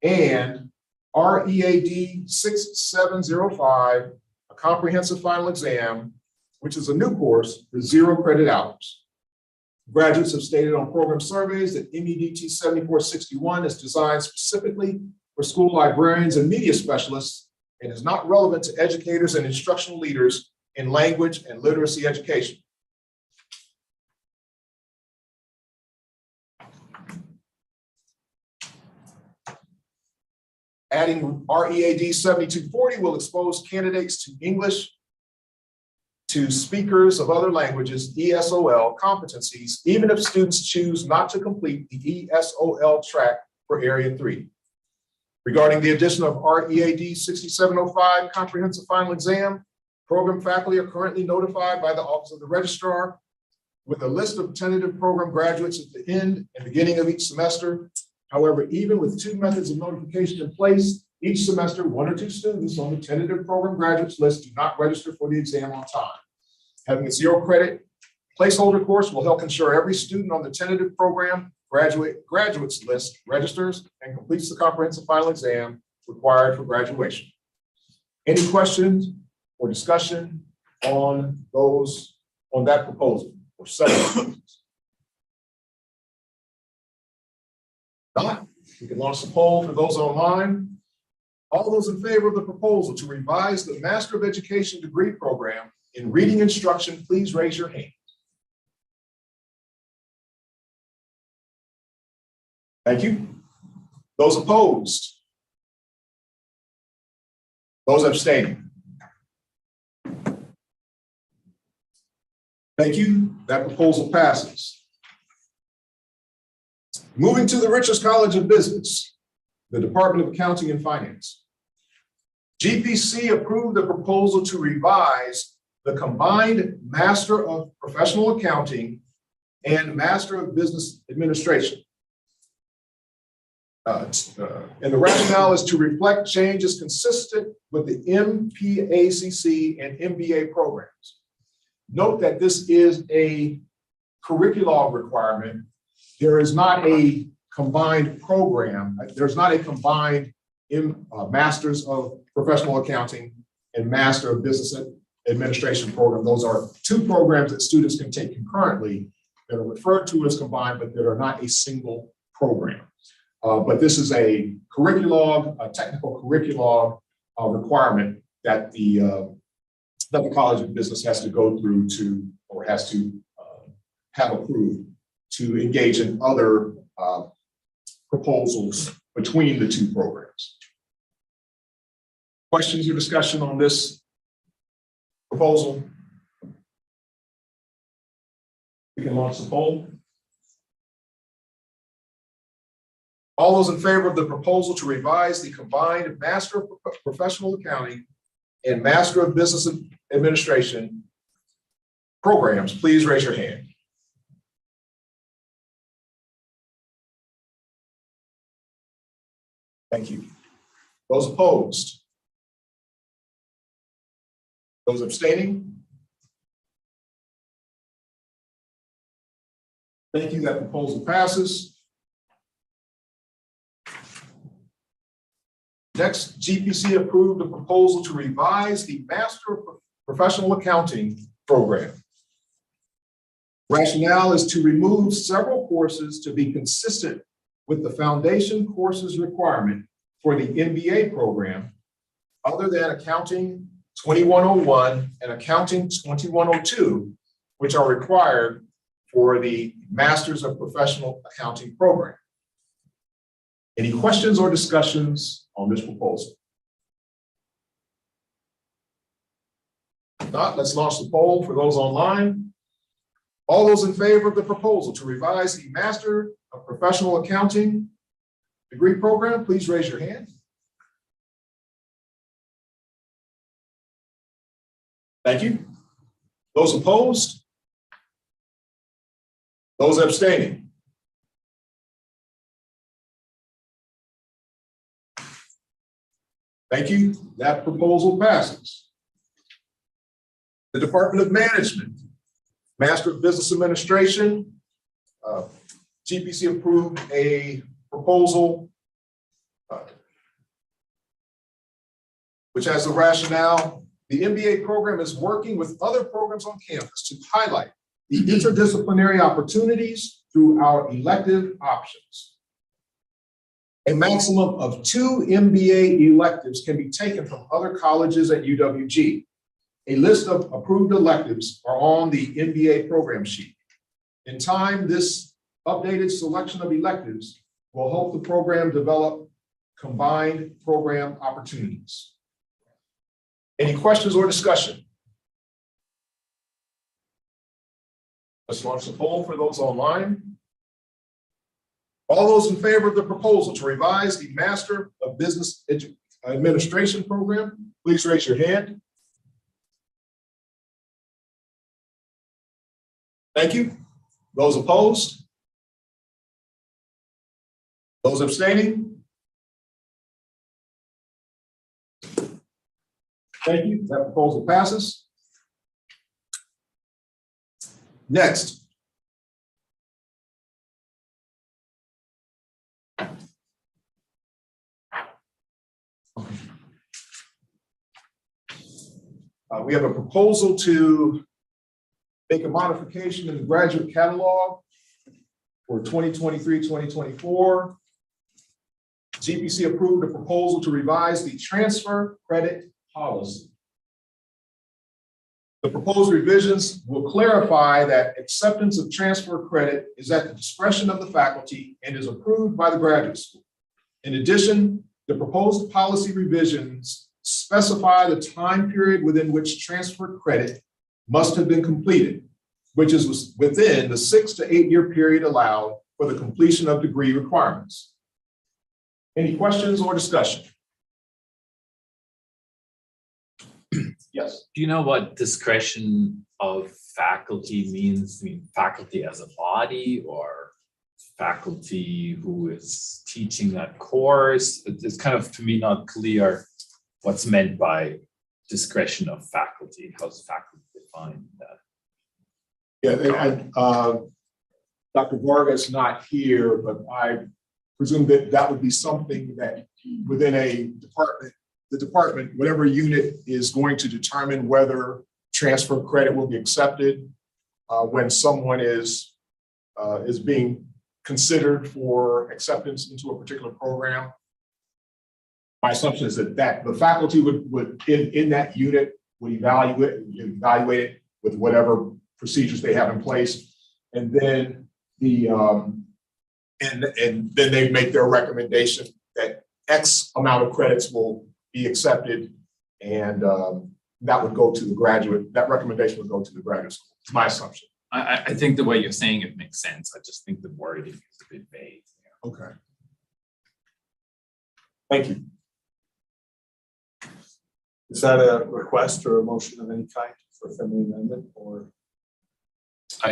S12: and READ 6705, a comprehensive final exam, which is a new course for 0 credit hours. Graduates have stated on program surveys that MEDT 7461 is designed specifically for school librarians and media specialists and is not relevant to educators and instructional leaders in language and literacy education. Adding READ 7240 will expose candidates to English to speakers of other languages, ESOL competencies, even if students choose not to complete the ESOL track for Area 3. Regarding the addition of READ 6705 Comprehensive Final Exam, program faculty are currently notified by the Office of the Registrar with a list of tentative program graduates at the end and beginning of each semester. However, even with 2 methods of notification in place, each semester 1 or 2 students on the tentative program graduates list do not register for the exam on time. Having a 0 credit placeholder course will help ensure every student on the tentative program graduates list registers and completes the comprehensive final exam required for graduation. Any questions or discussion on that proposal? or several? Not. We can launch the poll for those online. All those in favor of the proposal to revise the Master of Education degree program in reading instruction, please raise your hand. Thank you. Those opposed? Those abstaining? Thank you. That proposal passes. Moving to the Richards College of Business, the Department of Accounting and Finance. GPC approved the proposal to revise the combined Master of Professional Accounting and Master of Business Administration. And the rationale is to reflect changes consistent with the MPACC and MBA programs. Note that this is a curriculum requirement. There is not a combined program. There's not a combined Masters of Professional Accounting and Master of Business Administration program. Those are two programs that students can take concurrently that are referred to as combined, but that are not a single program. But this is a curriculum, a technical curriculum requirement that the College of Business has to go through to, or has to have approved to engage in other proposals between the two programs. Questions or discussion on this proposal? We can launch the poll. All those in favor of the proposal to revise the combined Master of Professional Accounting and Master of Business Administration programs, please raise your hand. Thank you. Those opposed? Those abstaining? Thank you. That proposal passes. Next, GPC approved a proposal to revise the Master of Professional Accounting program. Rationale is to remove several courses to be consistent with the foundation courses requirement for the MBA program, other than Accounting 2101 and Accounting 2102, which are required for the Masters of Professional Accounting program. Any questions or discussions on this proposal? If not, let's launch the poll for those online. All those in favor of the proposal to revise the Master of Professional Accounting degree program, please raise your hand. Thank you. Those opposed? Those abstaining? Thank you. That proposal passes. The Department of Management, Master of Business Administration, GPC approved a proposal which has the rationale. The MBA program is working with other programs on campus to highlight the interdisciplinary opportunities through our elective options. A maximum of 2 MBA electives can be taken from other colleges at UWG. A list of approved electives are on the MBA program sheet. In time, this updated selection of electives will help the program develop combined program opportunities. Any questions or discussion? Let's launch the poll for those online. All those in favor of the proposal to revise the Master of Business Administration program, please raise your hand. Thank you. Those opposed? Those abstaining? Thank you. That proposal passes. Next. We have a proposal to Make a modification in the graduate catalog for 2023-2024. GPC approved a proposal to revise the transfer credit policy. The proposed revisions will clarify that acceptance of transfer credit is at the discretion of the faculty and is approved by the graduate school. In addition, the proposed policy revisions specify the time period within which transfer credit must have been completed, which is within the 6 to 8 year period allowed for the completion of degree requirements. Any questions or discussion? Yes.
S9: Do you know what discretion of faculty means? I mean, faculty as a body or faculty who is teaching that course? It's kind of, to me, not clear what's meant by discretion of faculty. How's faculty define that?
S12: Yeah, and Dr. Vargas not here, but I presume that that would be something that within a department, the department, whatever unit is going to determine whether transfer credit will be accepted when someone is being considered for acceptance into a particular program. My assumption is that the faculty would in that unit would evaluate it with whatever procedures they have in place, and then and then they make their recommendation that X amount of credits will be accepted, and that would go to the graduate. That recommendation would go to the graduate school. It's my assumption.
S9: I think the way you're saying it makes sense. I just think the wording is a bit vague.
S12: Okay. Thank you.
S2: Is that a request or a motion of any kind for a friendly amendment, or?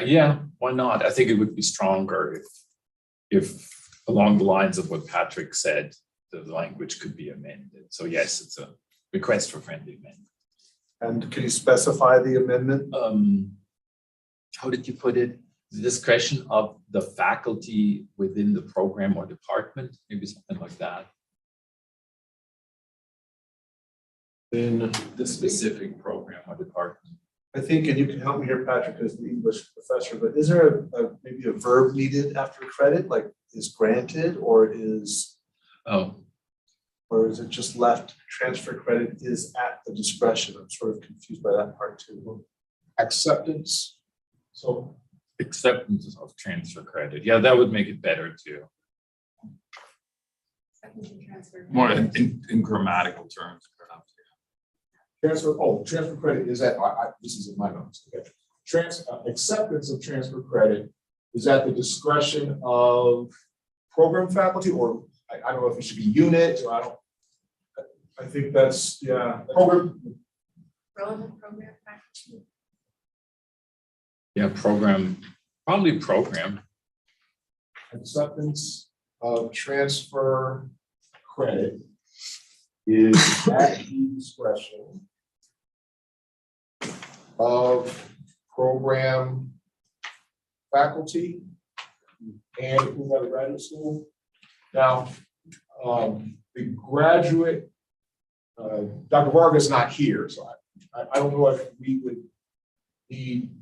S9: Yeah, why not? I think it would be stronger if along the lines of what Patrick said, the language could be amended. So yes, it's a request for friendly amendment.
S2: And can you specify the amendment?
S9: How did you put it? The discretion of the faculty within the program or department, maybe something like that.
S2: In
S9: the specific program or department.
S2: I think, and you can help me here, Patrick, as the English professor, but is there maybe a verb needed after credit, like is granted, or is it just left transfer credit is at the discretion? I'm sort of confused by that part too.
S12: Acceptance. So
S9: acceptance of transfer credit. Yeah, that would make it better too. More in grammatical terms, perhaps.
S12: Transfer credit is at, this is in my notes. Okay. Acceptance of transfer credit is at the discretion of program faculty, or I don't know if it should be unit, or
S2: I think that's, yeah.
S12: Program.
S7: Relevant program faculty.
S9: Yeah, program, probably program.
S12: Acceptance of transfer credit is at the discretion of program faculty and who are the graduate school. Now, the graduate, Dr. Vargas is not here, so I don't know if we would need,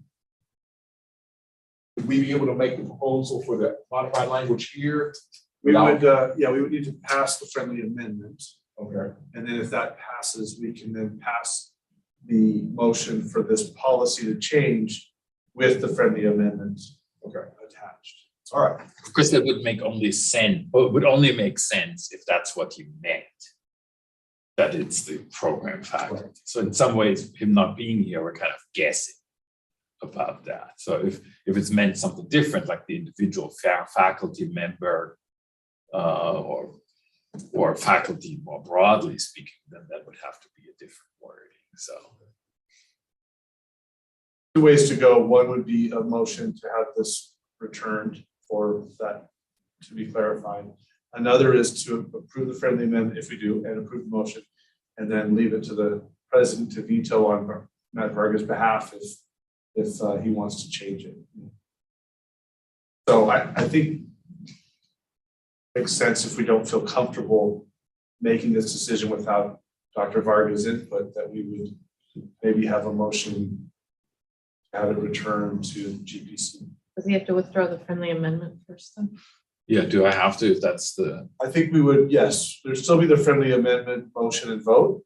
S12: would we be able to make the proposal for the modified language here?
S2: We would, we would need to pass the friendly amendment.
S12: Okay.
S2: And then if that passes, we can then pass the motion for this policy to change with the friendly amendment attached.
S12: All right.
S9: Of course, that would make only sense, but it would only make sense if that's what you meant, that it's the program faculty. Right. So in some ways, him not being here, we're kind of guessing about that. So if it's meant something different, like the individual faculty member or faculty more broadly speaking, then that would have to be a different wording. So
S2: two ways to go. One would be a motion to have this returned for that to be clarified. Another is to approve the friendly amendment if we do, and approve the motion, and then leave it to the president to veto on Matt Vargas' behalf if he wants to change it. So I think it makes sense if we don't feel comfortable making this decision without Dr. Vargas' input, that we would maybe have a motion have it returned to the GPC.
S4: Does he have to withdraw the friendly amendment first then?
S9: Yeah, do I have to, if that's the,
S2: I think we would, yes, there'd still be the friendly amendment, motion and vote.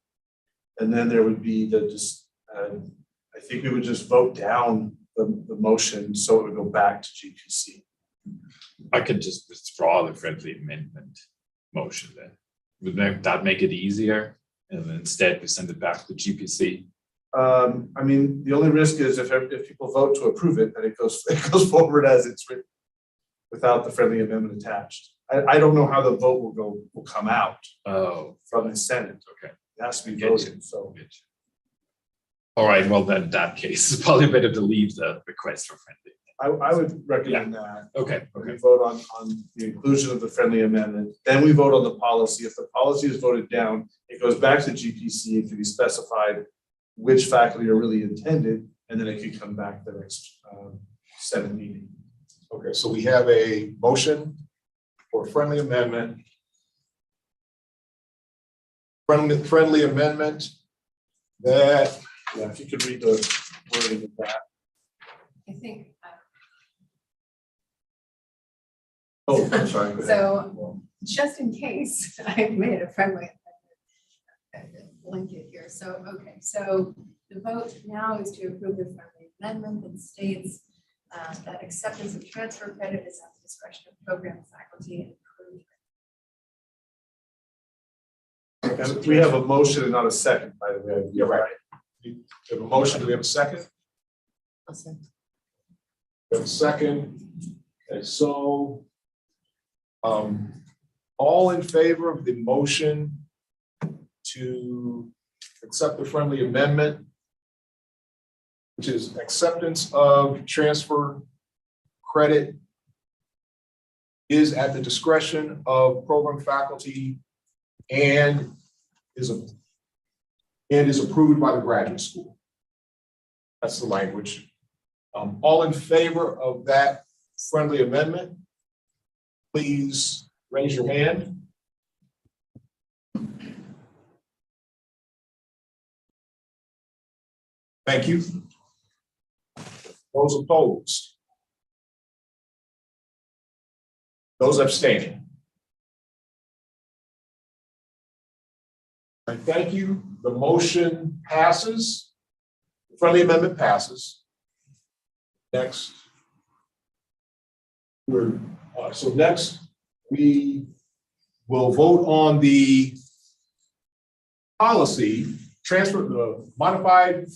S2: And then there would be the just, I think we would just vote down the motion, so it would go back to GPC.
S9: I could just withdraw the friendly amendment motion then. Would that make it easier? And then instead we send it back to GPC?
S2: I mean, the only risk is if people vote to approve it, that it goes forward as it's written without the friendly amendment attached. I don't know how the vote will come out from the Senate.
S9: Okay.
S2: It has to be voted, so.
S9: All right, well, then in that case, it's probably better to leave the request for friendly.
S2: I would recommend that.
S9: Okay,
S2: We vote on the inclusion of the friendly amendment, then we vote on the policy. If the policy is voted down, it goes back to GPC. It can be specified which faculty are really intended, and then it could come back the next Senate meeting.
S12: Okay, so we have a motion for friendly amendment. Friendly amendment that,
S2: if you could read the wording of that.
S7: I think.
S2: Oh, I'm sorry. Go ahead.
S7: So just in case I've made a friendly link it here. So, okay, so the vote now is to approve the friendly amendment that states that acceptance of transfer credit is at the discretion of program faculty and crew.
S2: And we have a motion and not a second, by the way.
S12: You're right. We have a motion. Do we have a second? We have a second. Okay, so all in favor of the motion to accept the friendly amendment, which is acceptance of transfer credit is at the discretion of program faculty and is approved by the graduate school. That's the language. All in favor of that friendly amendment, please raise your hand. Thank you. Those opposed? Those abstaining? I thank you. The motion passes. The friendly amendment passes. Next. So next, we will vote on the policy, the modified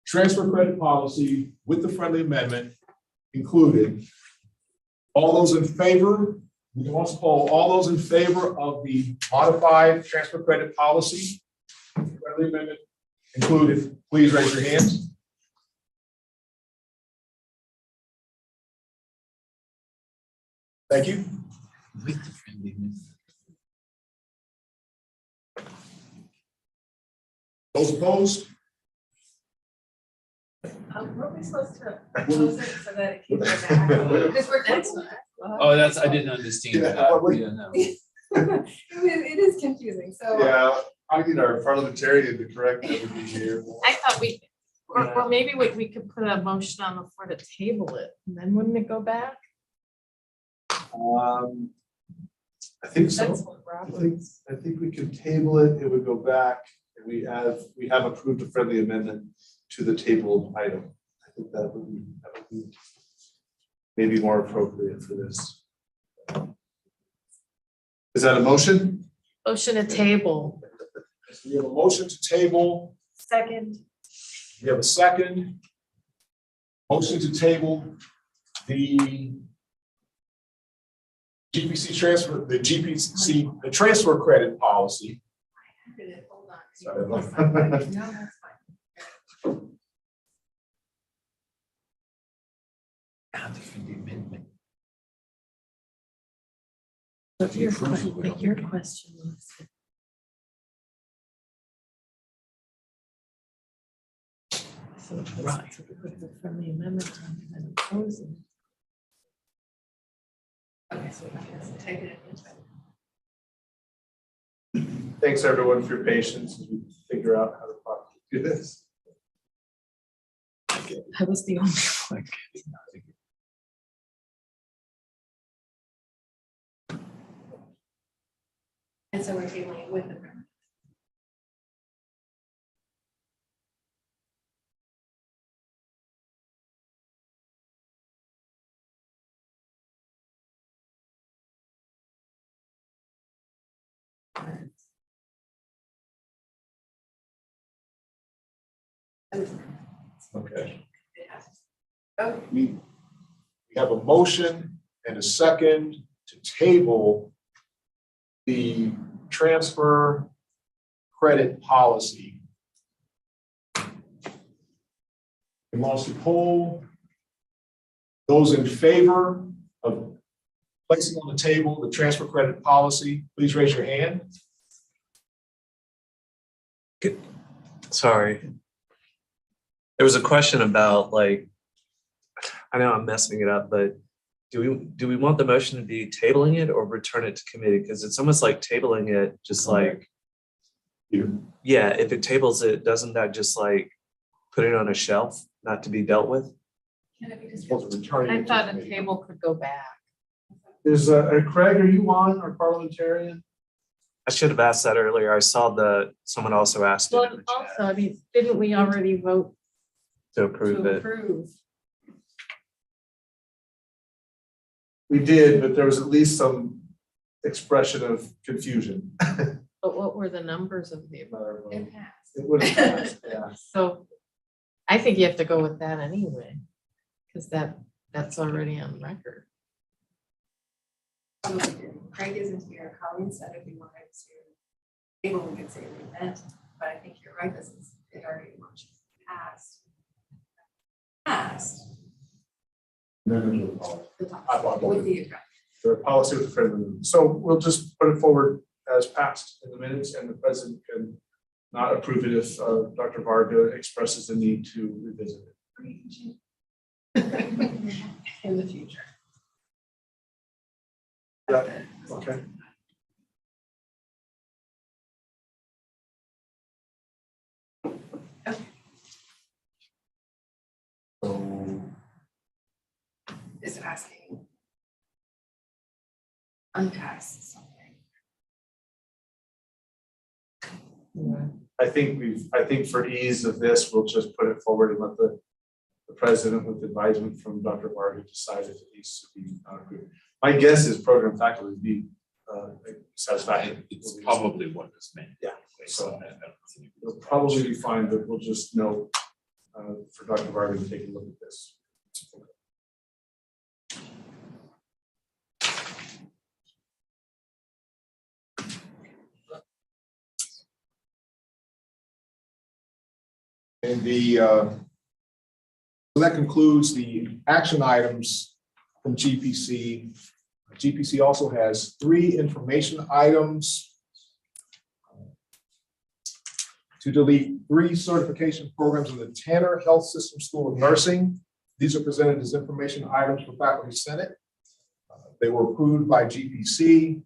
S12: transfer credit policy with the friendly amendment included. All those in favor, we can also poll all those in favor of the modified transfer credit policy, friendly amendment included, please raise your hands. Thank you.
S9: With the friendly amendment.
S12: Those opposed?
S7: Were we supposed to close it so that it can go back? Because we're next one.
S9: Oh, I didn't understand that. Yeah, no.
S7: It is confusing, so.
S2: Yeah, I need our parliamentarian to correct everything here.
S4: I thought or maybe we could put a motion on the floor to table it, and then wouldn't it go back?
S2: I think so.
S4: That's what Robert's.
S2: I think we can table it. It would go back, and we have approved a friendly amendment to the tabled item. I think that would be maybe more appropriate for this. Is that a motion?
S4: Motion to table.
S12: We have a motion to table.
S7: Second.
S12: We have a second. Motion to table the GPC transfer, the transfer credit policy.
S7: Hold on.
S2: Sorry.
S7: No, that's fine.
S9: The friendly amendment.
S4: But your question was. So put the friendly amendment on and then oppose it.
S7: Okay, so I guess type it in.
S2: Thanks everyone for your patience as we figure out how to properly do this.
S4: I was the only one.
S7: And so we're tabling it with the.
S12: Okay.
S7: Oh,
S12: We have a motion and a second to table the transfer credit policy. And wants to poll those in favor of placing on the table the transfer credit policy, please raise your hand.
S16: Sorry. There was a question about like, I know I'm messing it up, but do we want the motion to be tabling it or return it to committee? Because it's almost like tabling it, just like, yeah, if it tables it, doesn't that just like put it on a shelf, not to be dealt with?
S7: can it be just?
S4: I thought a table could go back.
S2: Is, Craig, are you on our parliamentarian?
S16: I should have asked that earlier. I saw someone also asked it
S4: Well,
S16: in the chat
S4: also, I mean, didn't we already vote
S16: to approve
S4: to
S16: it.
S4: approve?
S2: We did, but there was at least some expression of confusion.
S4: But what were the numbers of the?
S7: It passed.
S2: It would have passed, yeah.
S4: So I think you have to go with that anyway, because that's already on record.
S7: Craig isn't here. Colleen said if we wanted to table, we could say event, but I think you're right. This is, it already much passed. Passed.
S2: No.
S7: The policy with the address.
S2: The policy with the friendly. So we'll just put it forward as passed in the minutes, and the president can not approve it if Dr. Varga expresses the need to revisit it.
S7: In the future.
S2: Yeah, okay. So
S7: Is asking. Unpassed something.
S2: I think for ease of this, we'll just put it forward and let the president with advisement from Dr. Varga decide if it needs to be approved. My guess is program faculty would be satisfactory.
S9: It's probably what is meant.
S2: Yeah, so it'll probably be fine, but we'll just note for Dr. Varga to take a look at this.
S12: And so that concludes the action items from GPC. GPC also has 3 information items to delete 3 certification programs in the Tanner Health System School of Nursing. These are presented as information items for Faculty Senate. They were approved by GPC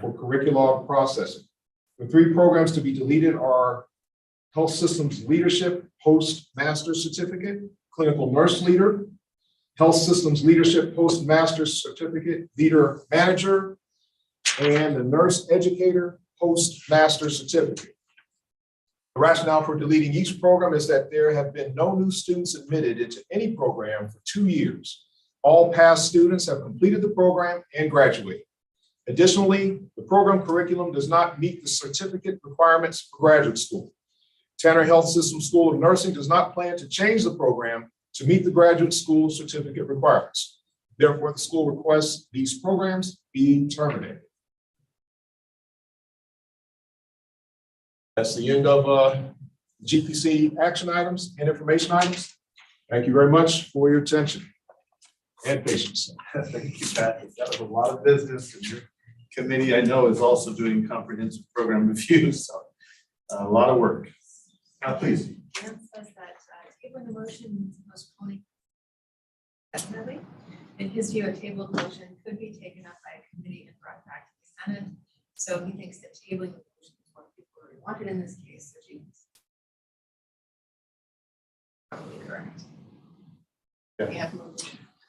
S12: for curriculum processing. The 3 programs to be deleted are Health Systems Leadership Postmaster Certificate, Clinical Nurse Leader, Health Systems Leadership Postmaster Certificate, Leader Manager, and the Nurse Educator Postmaster Certificate. The rationale for deleting each program is that there have been no new students admitted into any program for 2 years. All past students have completed the program and graduated. Additionally, the program curriculum does not meet the certificate requirements for graduate school. Tanner Health System School of Nursing does not plan to change the program to meet the graduate school certificate requirements. Therefore, the school requests these programs be terminated. That's the end of GPC action items and information items. Thank you very much for your attention and patience.
S2: Thank you, Patrick. That was a lot of business, and your committee, I know, is also doing comprehensive program reviews, so a lot of work. Please.
S7: Dan says that tabling the motion means postponing. Definitely. In his view, a tabled motion could be taken up by a committee and brought back to the Senate. So he thinks that tabling the motion is what people really wanted in this case. So she's probably correct.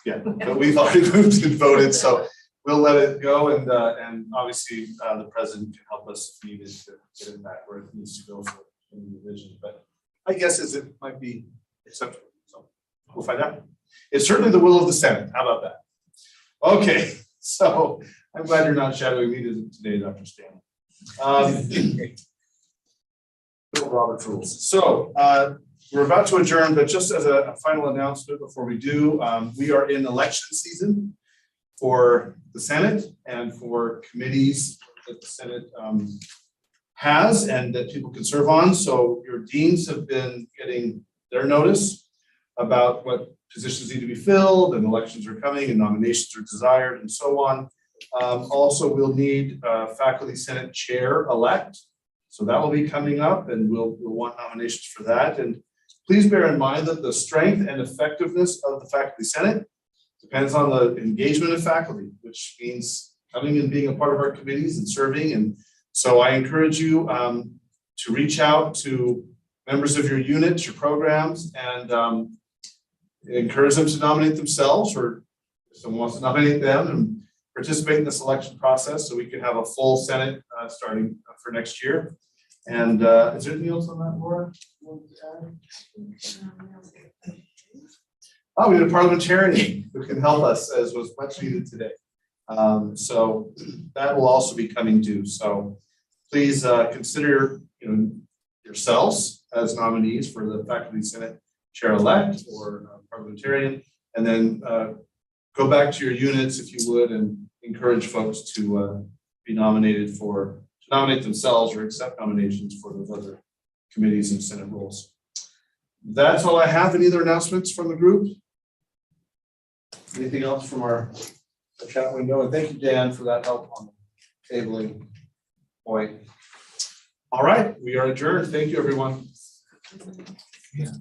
S2: Yeah, but we've already moved and voted, so we'll let it go, and obviously, the president can help us if needed to get it back where it needs to go for any revision, but I guess as it might be acceptable, so we'll find out. It's certainly the will of the Senate, how about that? Okay, so I'm glad you're not shadowing me today, Dr. Stanley. Bill Roberts rules. So, we're about to adjourn, but just as a final announcement before we do, we are in election season for the Senate and for committees that the Senate has and that people can serve on. So your deans have been getting their notice about what positions need to be filled, and elections are coming and nominations are desired and so on. Also, we'll need Faculty Senate Chair-elect. So that will be coming up, and we'll want nominations for that. And please bear in mind that the strength and effectiveness of the Faculty Senate depends on the engagement of faculty, which means coming and being a part of our committees and serving. And so I encourage you to reach out to members of your units, your programs, and encourage them to nominate themselves, or if someone wants to nominate them, and participate in this election process so we can have a full Senate starting for next year. And is there anything else on that, Laura? Oh, we need a parliamentarian who can help us, as was much needed today. So that will also be coming due. So please consider yourselves as nominees for the Faculty Senate Chair-elect or parliamentarian, and then go back to your units if you would, and encourage folks to be nominated to nominate themselves or accept nominations for those other committees and Senate roles. That's all I have. Any other announcements from the group? Anything else from our chat window? And thank you, Dan, for that help on the tabling point. All right, we are adjourned. Thank you, everyone. Yeah.